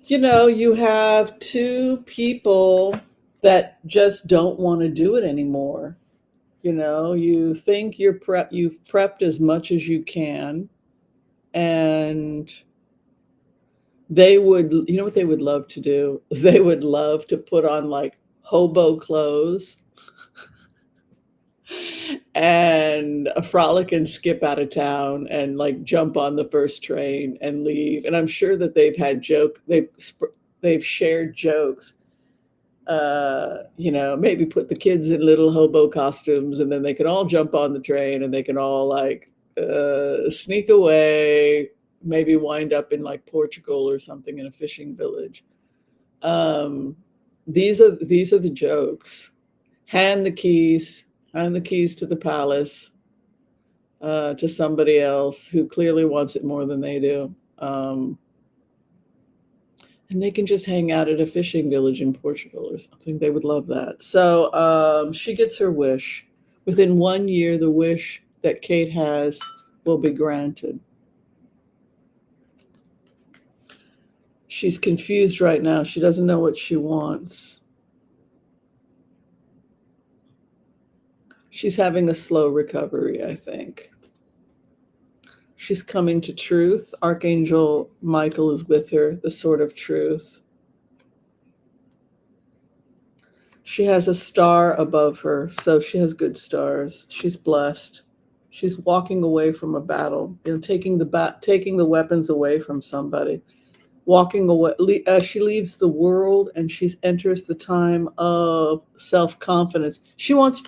A: You know, you have two people that just don't want to do it anymore. You know, you think you've prepped as much as you can, and they would, you know what they would love to do? They would love to put on like hobo clothes and a frolic and skip out of town and like jump on the first train and leave. And I'm sure that they've shared jokes. You know, maybe put the kids in little hobo costumes and then they can all jump on the train and they can all like sneak away, maybe wind up in like Portugal or something in a fishing village. Um, these are the jokes. Hand the keys, hand the keys to the palace to somebody else who clearly wants it more than they do. And they can just hang out at a fishing village in Portugal or something. They would love that. So she gets her wish. Within 1 year, the wish that Kate has will be granted. She's confused right now. She doesn't know what she wants. She's having a slow recovery, I think. She's coming to truth. Archangel Michael is with her, the sword of truth. She has a star above her, so she has good stars. She's blessed. She's walking away from a battle, you know, taking the weapons away from somebody. walking away. She leaves the world and she enters the time of self-confidence. She wants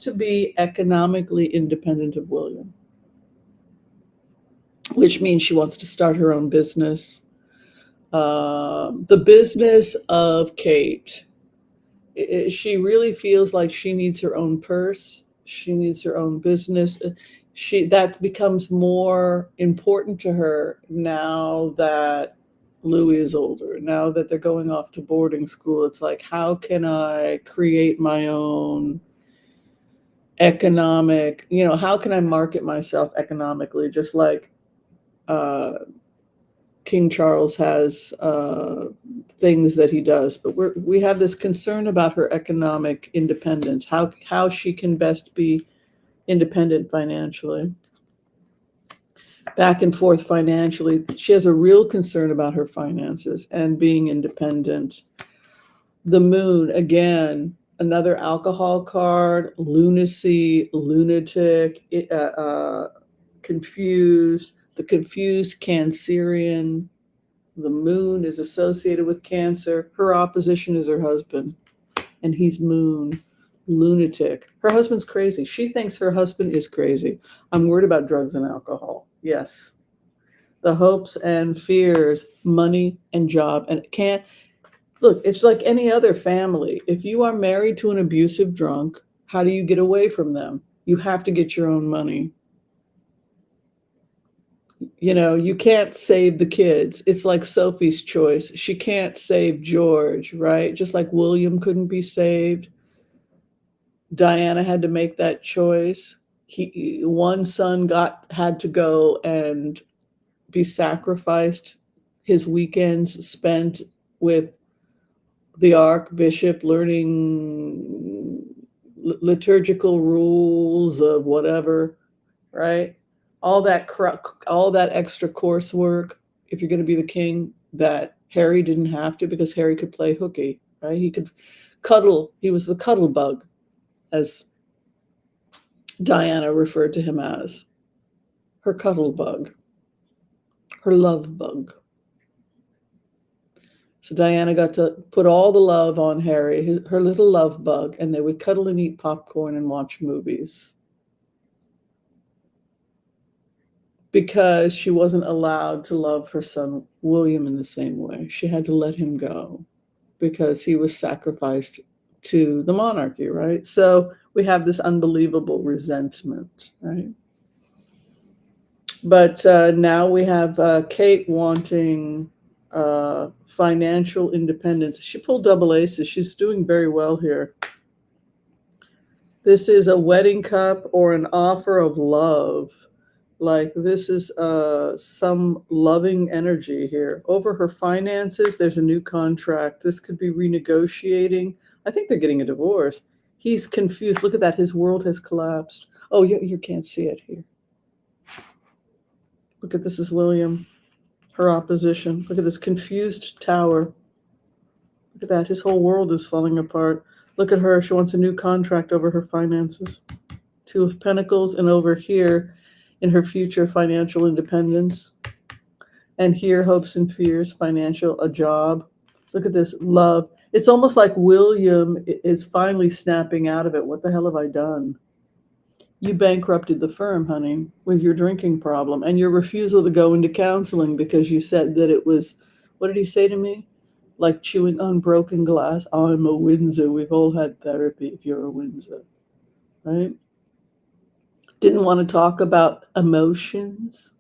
A: to be economically independent of William, which means she wants to start her own business. The business of Kate. She really feels like she needs her own purse. She needs her own business. That becomes more important to her now that Louis is older. Now that they're going off to boarding school, it's like, how can I create my own economic, how can I market myself economically, just like uh, King Charles has things that he does, but we have this concern about her economic independence, how she can best be independent financially, back and forth financially. She has a real concern about her finances and being independent. The moon, again, another alcohol card, lunacy, lunatic, confused, the confused Cancerian. The moon is associated with Cancer. Her opposition is her husband, and he's moon, lunatic. Her husband's crazy. She thinks her husband is crazy. I'm worried about drugs and alcohol. Yes. The hopes and fears, money and job. And it can't, look, it's like any other family. If you are married to an abusive drunk, how do you get away from them? You have to get your own money. You can't save the kids. It's like Sophie's Choice. She can't save George, right? Just like William couldn't be saved. Diana had to make that choice. One son had to go and be sacrificed. His weekends spent with the Archbishop learning liturgical rules of whatever, right? All that extra coursework, if you're going to be the king, that Harry didn't have to, because Harry could play hooky, right? He could cuddle. He was the cuddle bug, as Diana referred to him as. Her cuddle bug, her love bug. So Diana got to put all the love on Harry, her little love bug, and they would cuddle and eat popcorn and watch movies. Because she wasn't allowed to love her son William in the same way. She had to let him go because he was sacrificed to the monarchy, right? So we have this unbelievable resentment, right? But now we have Kate wanting financial independence. She pulled double aces. She's doing very well here. This is a wedding cup or an offer of love. Like, this is some loving energy here. Over her finances, there's a new contract. This could be renegotiating. I think they're getting a divorce. He's confused. Look at that. His world has collapsed. Oh, you can't see it here. Look at this is William, her opposition. Look at this confused tower. Look at that. His whole world is falling apart. Look at her. She wants a new contract over her finances. Two of Pentacles, and over here in her future, financial independence. And here, hopes and fears, financial, a job. Look at this, love. It's almost like William is finally snapping out of it. What the hell have I done? You bankrupted the firm, honey, with your drinking problem and your refusal to go into counseling because you said that it was, what did he say to me? Like chewing on broken glass. I'm a Windsor. We've all had therapy if you're a Windsor, right? Didn't want to talk about emotions,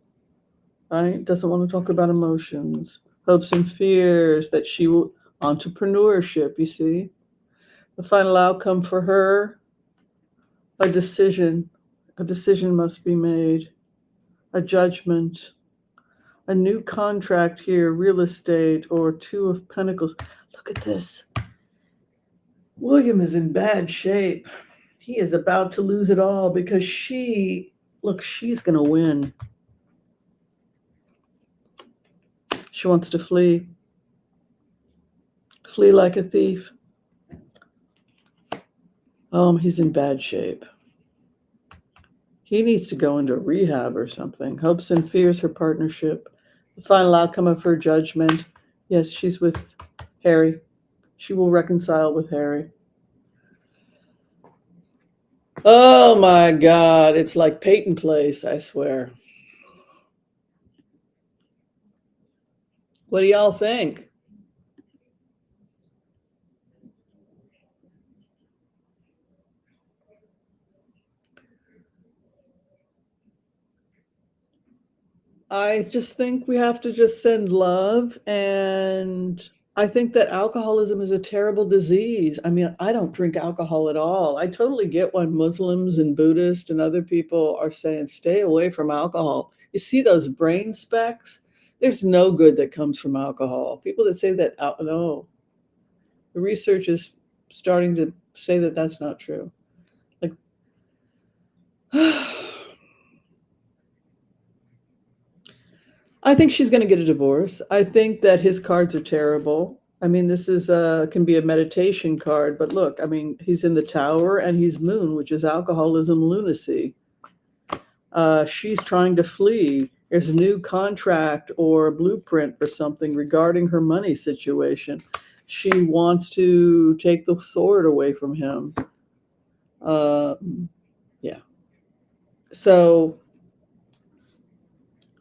A: right? Doesn't want to talk about emotions. Hopes and fears that she will, entrepreneurship, you see. The final outcome for her, a decision. A decision must be made. A judgment. A new contract here, real estate, or Two of Pentacles. Look at this. William is in bad shape. He is about to lose it all because she's going to win. She wants to flee. Flee like a thief. He's in bad shape. He needs to go into rehab or something. Hopes and fears, her partnership. The final outcome of her judgment. Yes, she's with Harry. She will reconcile with Harry. Oh my God, it's like Peyton Place, I swear. What do y'all think? I just think we have to just send love. And I think that alcoholism is a terrible disease. I mean, I don't drink alcohol at all. I totally get why Muslims and Buddhists and other people are saying stay away from alcohol. You see those brain specks? There's no good that comes from alcohol. People that say that, no, the research is starting to say that that's not true. Like, I think she's going to get a divorce. I think that his cards are terrible. I mean, this is can be a meditation card, but look, I mean, he's in the Tower and he's Moon, which is alcoholism, lunacy. She's trying to flee. There's a new contract or a blueprint for something regarding her money situation. She wants to take the sword away from him. Yeah. So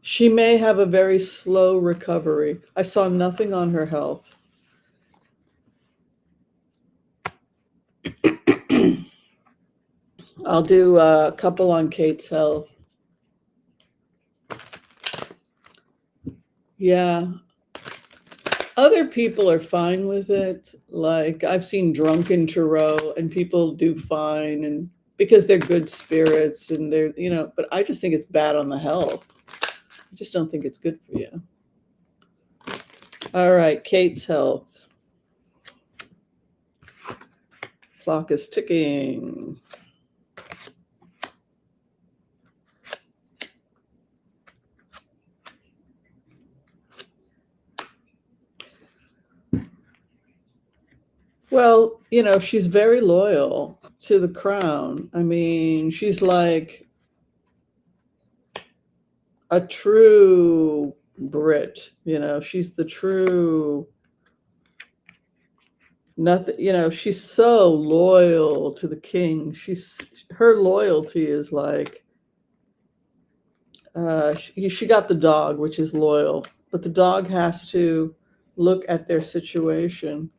A: she may have a very slow recovery. I saw nothing on her health. I'll do a couple on Kate's health. Yeah. Other people are fine with it. Like I've seen drunken Tarot and people do fine and because they're good spirits and they're, but I just think it's bad on the health. I just don't think it's good for you. All right, Kate's health. Clock is ticking. Well, she's very loyal to the crown. I mean, she's like a true Brit, she's the true nothing, she's so loyal to the king. Her loyalty is like she got the dog, which is loyal, but the dog has to look at their situation.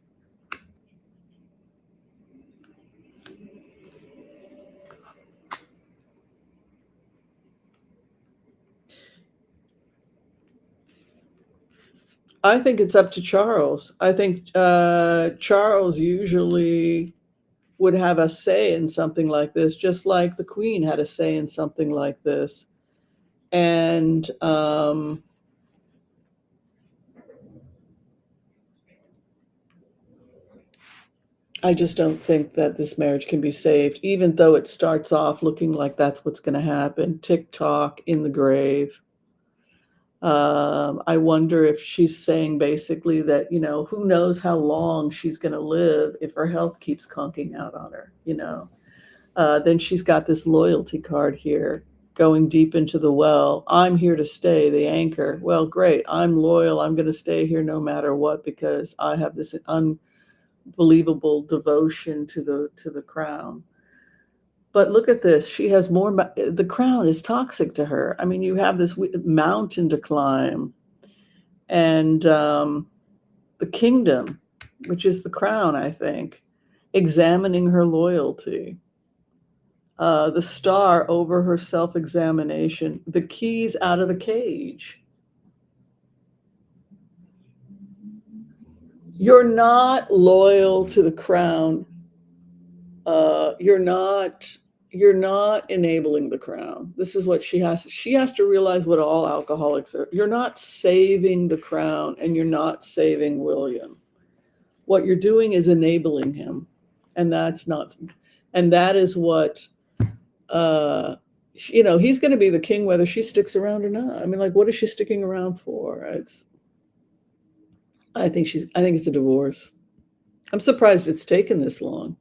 A: I think it's up to Charles. I think Charles usually would have a say in something like this, just like the Queen had a say in something like this. And I just don't think that this marriage can be saved, even though it starts off looking like that's what's going to happen. TikTok in the grave. I wonder if she's saying basically that, who knows how long she's going to live if her health keeps conking out on her. Then she's got this loyalty card here going deep into the well. I'm here to stay, the anchor. Well, great. I'm loyal. I'm going to stay here no matter what because I have this unbelievable devotion to the crown. But look at this. She has more. The crown is toxic to her. I mean, you have this mountain to climb, and the kingdom, which is the crown, I think, examining her loyalty. The star over her self-examination. The keys out of the cage. You're not loyal to the crown. You're not enabling the crown. This is what she has to realize what all alcoholics are. You're not saving the crown and you're not saving William. What you're doing is enabling him. And that is what he's going to be the king whether she sticks around or not. I mean, like, what is she sticking around for? I think it's a divorce. I'm surprised it's taken this long.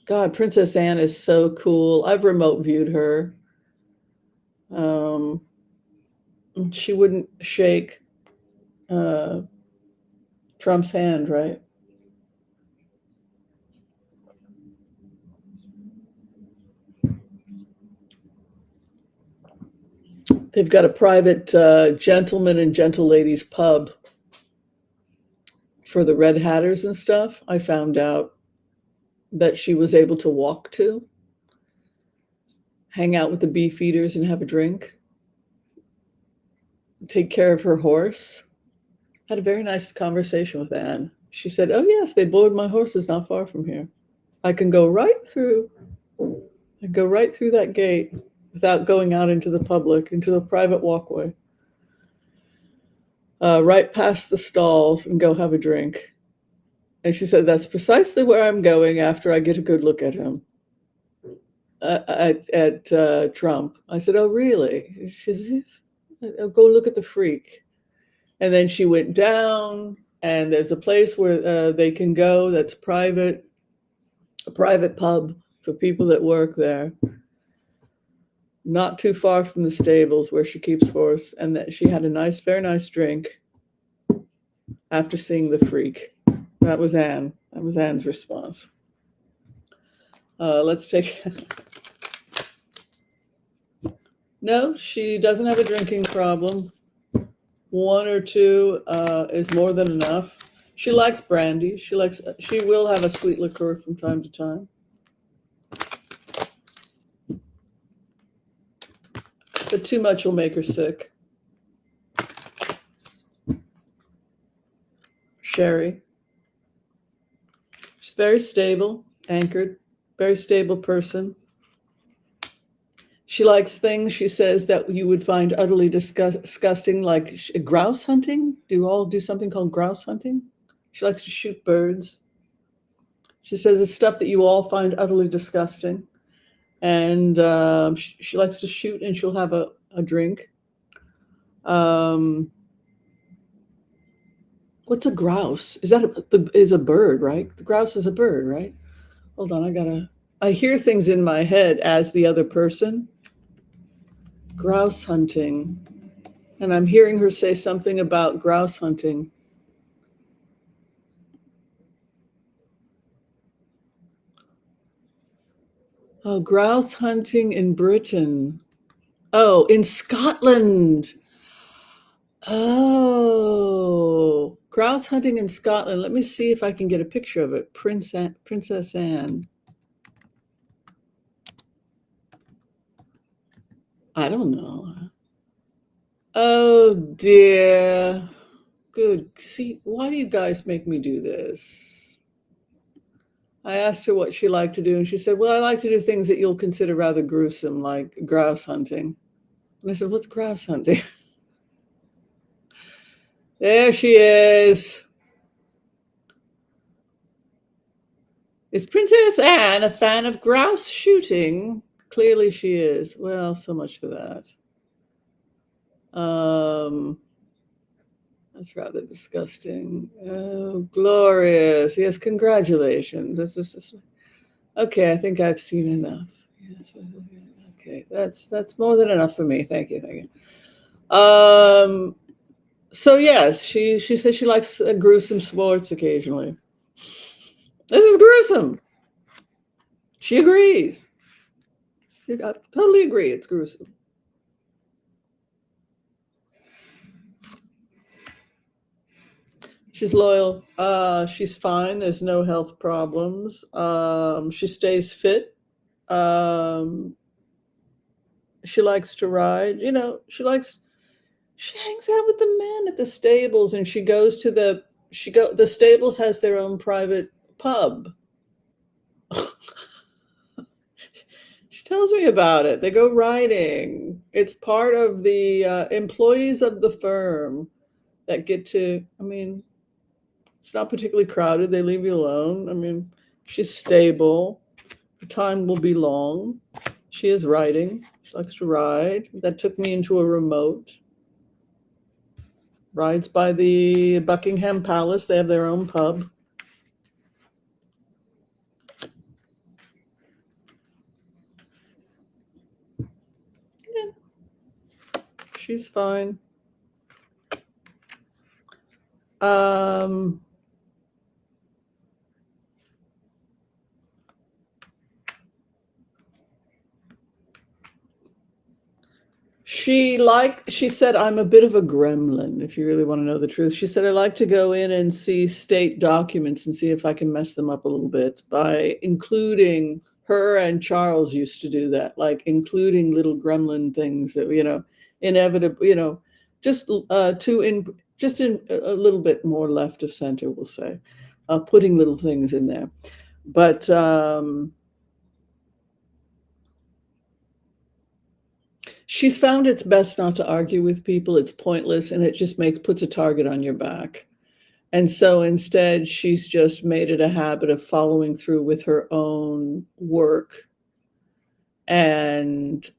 A: God, Princess Anne is so cool. I've remote viewed her. Um, she wouldn't shake uh, Trump's hand, right? They've got a private gentleman and gentle ladies pub for the Red Hatters and stuff. I found out that she was able to walk to, hang out with the beefeaters and have a drink, take care of her horse. Had a very nice conversation with Anne. She said, "Oh yes, they board my horses not far from here. I can go right through. I go right through that gate without going out into the public, into the private walkway, right past the stalls, and go have a drink." And she said, "That's precisely where I'm going after I get a good look at him, at Trump." I said, "Oh really?" She says, "I'll go look at the freak." And then she went down, and there's a place where they can go that's private, a private pub for people that work there, not too far from the stables where she keeps horse, and that she had a nice, very nice drink after seeing the freak. That was Anne. That was Anne's response. Let's take. No, she doesn't have a drinking problem. One or two is more than enough. She likes brandy. She will have a sweet liqueur from time to time. But too much will make her sick. Sherry. She's very stable, anchored, very stable person. She likes things, she says, that you would find utterly disgusting, like grouse hunting. Do you all do something called grouse hunting? She likes to shoot birds. She says it's stuff that you all find utterly disgusting. And she likes to shoot, and she'll have a drink. What's a grouse? Is that is a bird, right? The grouse is a bird, right? Hold on, I hear things in my head as the other person. Grouse hunting. And I'm hearing her say something about grouse hunting. Oh, grouse hunting in Britain. Oh, in Scotland. Oh, grouse hunting in Scotland. Let me see if I can get a picture of it. Princess Anne. I don't know. Oh dear. Good. See, why do you guys make me do this? I asked her what she liked to do, and she said, "Well, I like to do things that you'll consider rather gruesome, like grouse hunting." And I said, "What's grouse hunting?" There she is. Is Princess Anne a fan of grouse shooting? Clearly she is. Well, so much for that. That's rather disgusting. Oh, glorious. Yes, congratulations. This is okay. I think I've seen enough. Yes, okay, that's more than enough for me. Thank you, thank you. So yes, she says she likes gruesome sports occasionally. This is gruesome. She agrees. I totally agree. It's gruesome. She's loyal. She's fine. There's no health problems. She stays fit. Um, she likes to ride. She hangs out with the men at the stables, and she goes to the stables has their own private pub. She tells me about it. They go riding. It's part of the employees of the firm that get to, I mean, it's not particularly crowded. They leave you alone. I mean, she's stable. Her time will be long. She is riding. She likes to ride. That took me into a remote. Rides by the Buckingham Palace. They have their own pub. Yeah. she's fine. Um, she said, I'm a bit of a gremlin, if you really want to know the truth. She said, I like to go in and see state documents and see if I can mess them up a little bit by including her, and Charles used to do that, like including little gremlin things that, inevitable, just just in a little bit more left of center, we'll say, putting little things in there. But she's found it's best not to argue with people. It's pointless, and it just puts a target on your back. And so instead, she's just made it a habit of following through with her own work and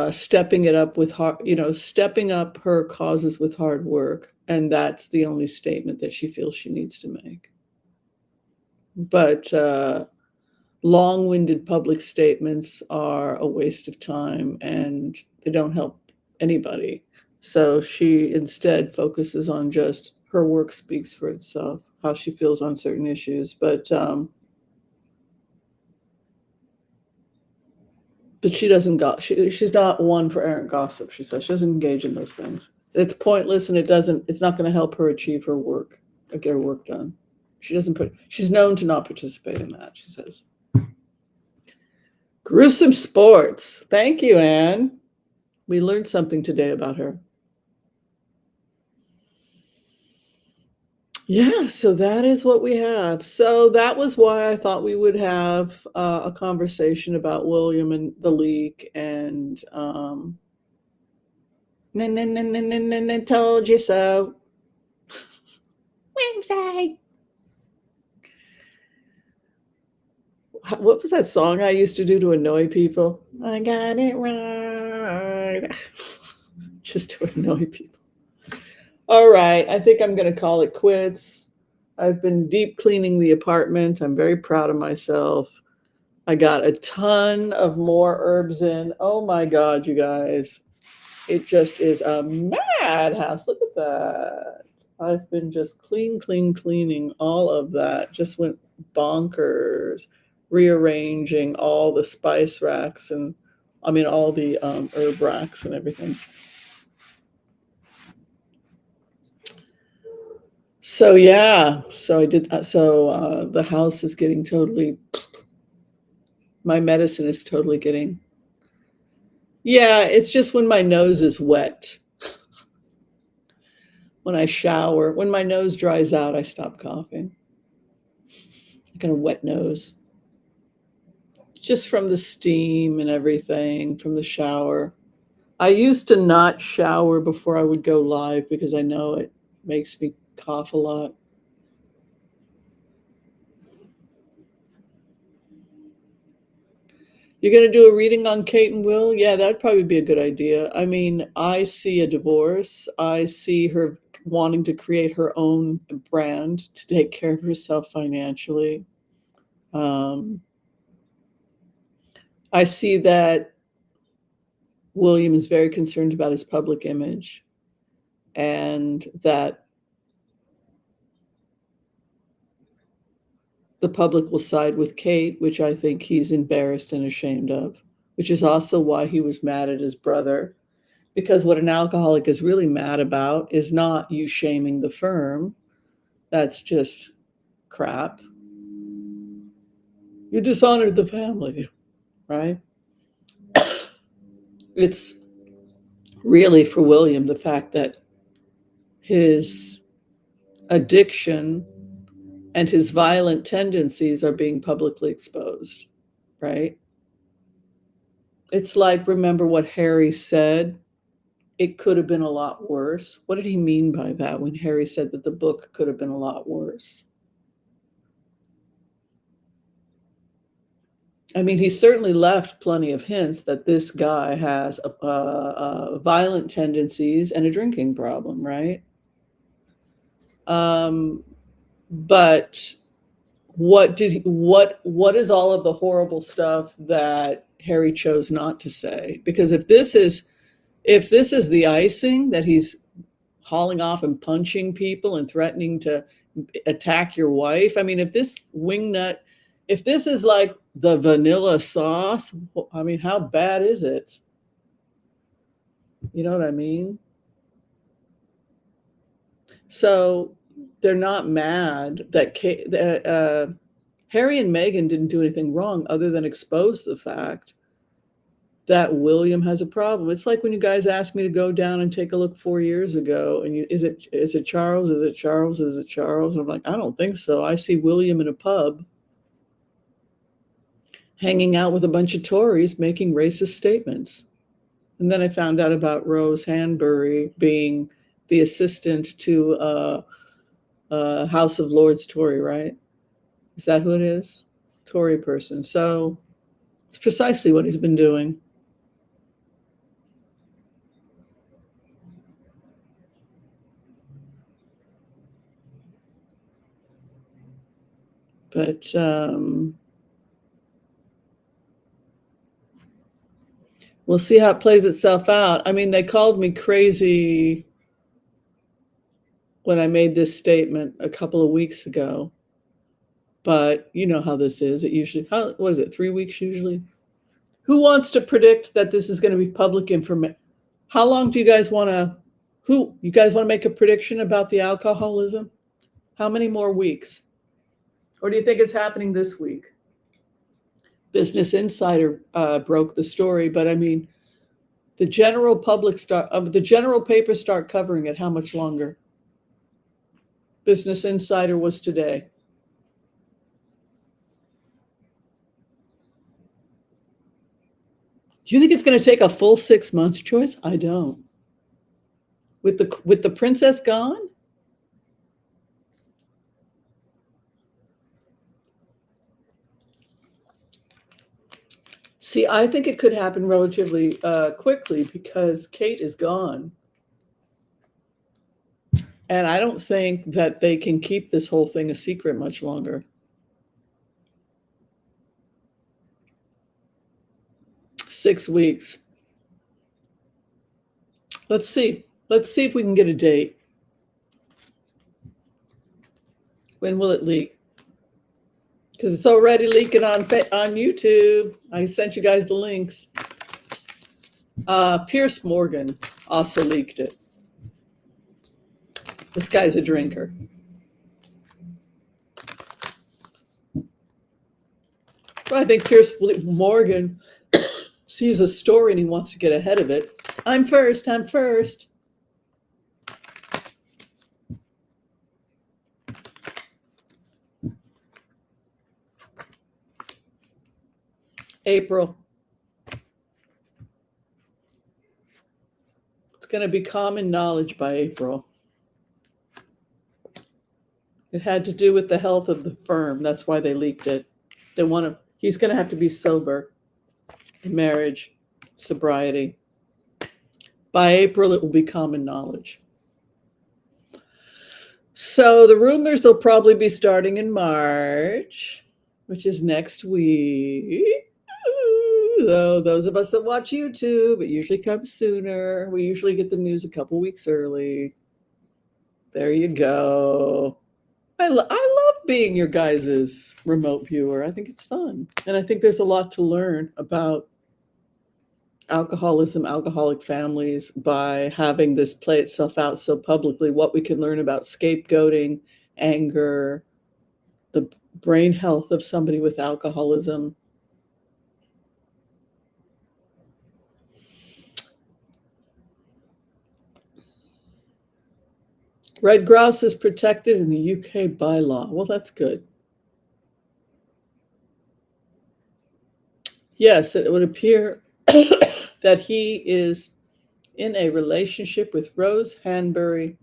A: stepping it up with hard, stepping up her causes with hard work. And that's the only statement that she feels she needs to make. But long-winded public statements are a waste of time, and they don't help anybody. So she instead focuses on just her work speaks for itself, how she feels on certain issues. But she doesn't she's not one for errant gossip. She says she doesn't engage in those things. It's pointless, and it's not going to help her achieve her work or get her work done. She's known to not participate in that, she says. Gruesome sports. Thank you, Anne. We learned something today about her. Yeah, so that is what we have. So that was why I thought we would have a conversation about William and the leak, and told you so. Whimsy. What was that song I used to do to annoy people? I got it right. Just to annoy people. All right, I think I'm going to call it quits. I've been deep cleaning the apartment. I'm very proud of myself. I got a ton of more herbs in. Oh my God, you guys. It just is a madhouse. Look at that. I've been just cleaning all of that. Just went bonkers, rearranging all the spice racks and, all the herb racks and everything. So yeah, so I did. So the house is getting totally. My medicine is totally getting. Yeah, it's just when my nose is wet. When I shower, when my nose dries out, I stop coughing. I got a wet nose. Just from the steam and everything, from the shower. I used to not shower before I would go live because I know it makes me cough a lot. You're going to do a reading on Kate and Will? Yeah, that'd probably be a good idea. I see a divorce. I see her wanting to create her own brand to take care of herself financially. I see that William is very concerned about his public image, and that the public will side with Kate, which I think he's embarrassed and ashamed of, which is also why he was mad at his brother. Because what an alcoholic is really mad about is not you shaming the firm. That's just crap. You dishonored the family, right? It's really, for William, the fact that his addiction and his violent tendencies are being publicly exposed, right? It's like, remember what Harry said? It could have been a lot worse. What did he mean by that when Harry said that the book could have been a lot worse? He certainly left plenty of hints that this guy has violent tendencies and a drinking problem, right? But what is all of the horrible stuff that Harry chose not to say? Because if this is If this is the icing that he's hauling off and punching people and threatening to attack your wife, I mean, if this wingnut, if this is like the vanilla sauce, I mean, how bad is it? You know what I mean? So they're not mad that Harry and Meghan didn't do anything wrong other than expose the fact that William has a problem. It's like when you guys asked me to go down and take a look 4 years ago, and is it Charles? Is it Charles? Is it Charles? And I'm like, I don't think so. I see William in a pub hanging out with a bunch of Tories making racist statements. And then I found out about Rose Hanbury being the assistant to House of Lords Tory, right? Is that who it is? Tory person. So it's precisely what he's been doing. But we'll see how it plays itself out. I mean, they called me crazy when I made this statement a couple of weeks ago. But you know how this is. It usually, how was it, 3 weeks usually? Who wants to predict that this is going to be public information? How long do you guys want to, you guys want to make a prediction about the alcoholism? How many more weeks? Or do you think it's happening this week? Business Insider broke the story, but I mean, the general public the general papers start covering it. How much longer? Business Insider was today. Do you think it's going to take a full 6 months, Joyce? I don't. With the princess gone? See, I think it could happen relatively quickly because Kate is gone. And I don't think that they can keep this whole thing a secret much longer. 6 weeks. Let's see. Let's see if we can get a date. When will it leak? Because it's already leaking on YouTube. I sent you guys the links. Piers Morgan also leaked it. This guy's a drinker. Well, I think Piers Morgan sees a story and he wants to get ahead of it. I'm first. I'm first. April. It's going to be common knowledge by April. It had to do with the health of the firm. That's why they leaked it. He's going to have to be sober. Marriage, sobriety. By April, it will be common knowledge. So the rumors will probably be starting in March, which is next week. Though those of us that watch YouTube, it usually comes sooner. We usually get the news a couple weeks early. There you go. I love being your guys' remote viewer. I think it's fun. And I think there's a lot to learn about alcoholism, alcoholic families by having this play itself out so publicly, what we can learn about scapegoating, anger, the brain health of somebody with alcoholism. Red grouse is protected in the UK by law. Well, that's good. Yes, it would appear that he is in a relationship with Rose Hanbury,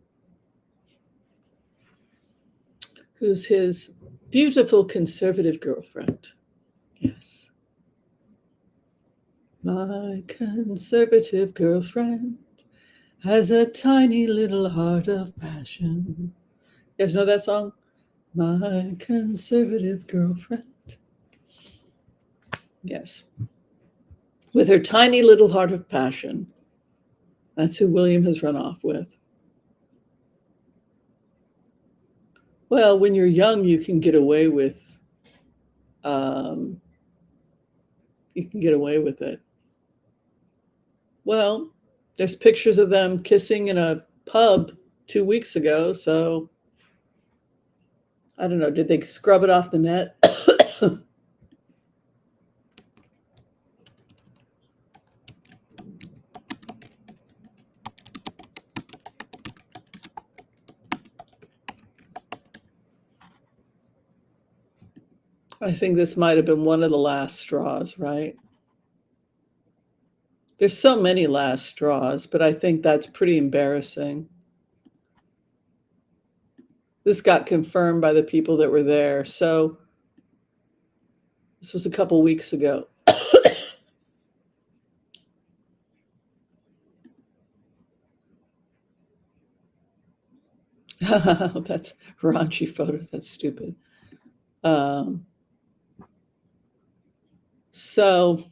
A: who's his beautiful conservative girlfriend. Yes. My conservative girlfriend has a tiny little heart of passion. You guys know that song? My conservative girlfriend. Yes. With her tiny little heart of passion. That's who William has run off with. Well, when you're young, you can get away with it. Well, there's pictures of them kissing in a pub 2 weeks ago, so I don't know. Did they scrub it off the net? I think this might have been one of the last straws, right? There's so many last straws, but I think that's pretty embarrassing. This got confirmed by the people that were there. So this was a couple weeks ago. That's raunchy photos. That's stupid. So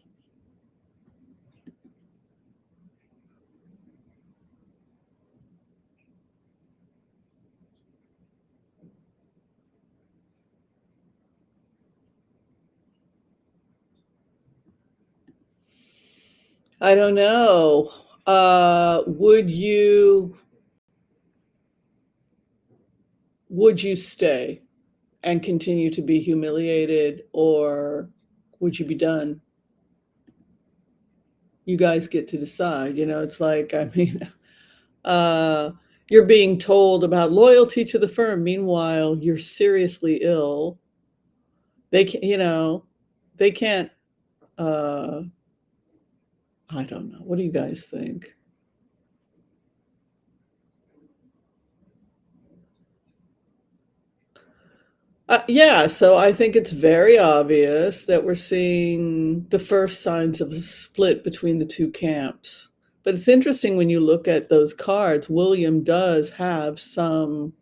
A: I don't know. Would you stay and continue to be humiliated, or would you be done? You guys get to decide. It's like, I mean, you're being told about loyalty to the firm. Meanwhile, you're seriously ill. They can, they can't. I don't know. What do you guys think? Yeah, so I think it's very obvious that we're seeing the first signs of a split between the two camps. But it's interesting when you look at those cards, William does have some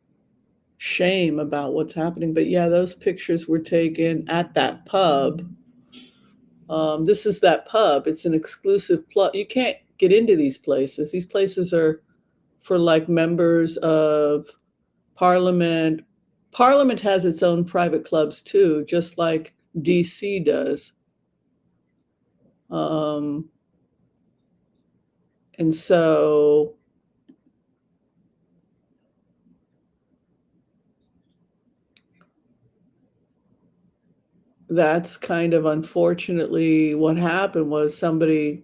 A: shame about what's happening. But yeah, those pictures were taken at that pub. This is that pub. It's an exclusive club. You can't get into these places. These places are for like members of Parliament. Parliament has its own private clubs too, just like DC does. Um, and so that's kind of unfortunately what happened was somebody,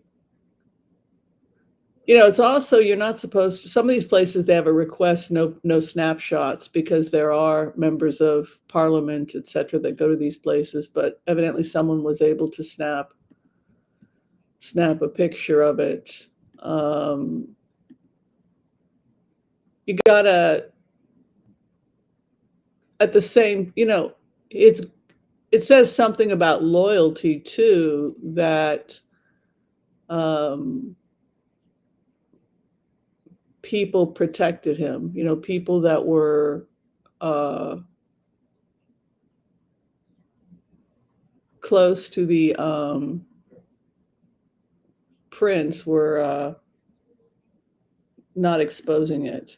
A: it's also, you're not supposed to, some of these places, they have a request, no snapshots, because there are members of Parliament, et cetera, that go to these places, but evidently someone was able to snap a picture of it. You gotta, at the same, it says something about loyalty too, that people protected him, people that were close to the prince were not exposing it.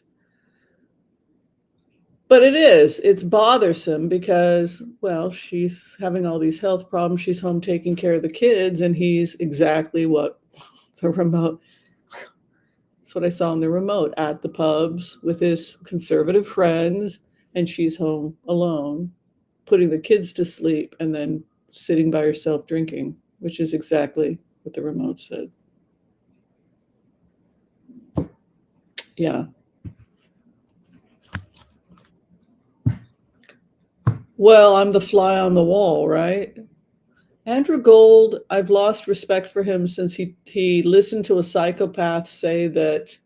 A: But it's bothersome because, well, she's having all these health problems. She's home taking care of the kids, and he's exactly what the remote. That's what I saw in the remote, at the pubs with his conservative friends, and she's home alone, putting the kids to sleep, and then sitting by herself drinking, which is exactly what the remote said. Yeah. Well, I'm the fly on the wall, right? Andrew Gold, I've lost respect for him since he listened to a psychopath say that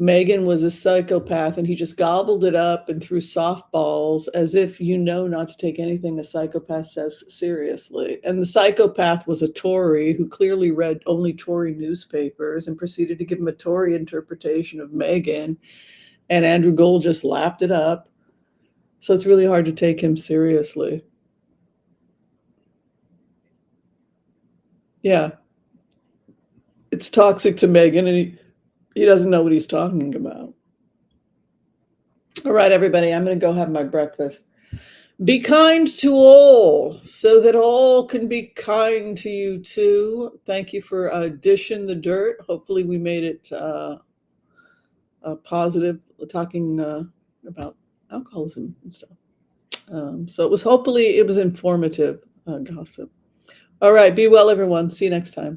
A: Meghan was a psychopath, and he just gobbled it up and threw softballs as if not to take anything a psychopath says seriously. And the psychopath was a Tory who clearly read only Tory newspapers and proceeded to give him a Tory interpretation of Meghan. And Andrew Gold just lapped it up. So it's really hard to take him seriously. Yeah. It's toxic to Meghan, and He doesn't know what he's talking about. All right, everybody, I'm going to go have my breakfast. Be kind to all so that all can be kind to you too. Thank you for dishing the dirt. Hopefully we made it positive, talking about alcoholism and stuff. So it was hopefully it was informative gossip. All right, be well, everyone. See you next time.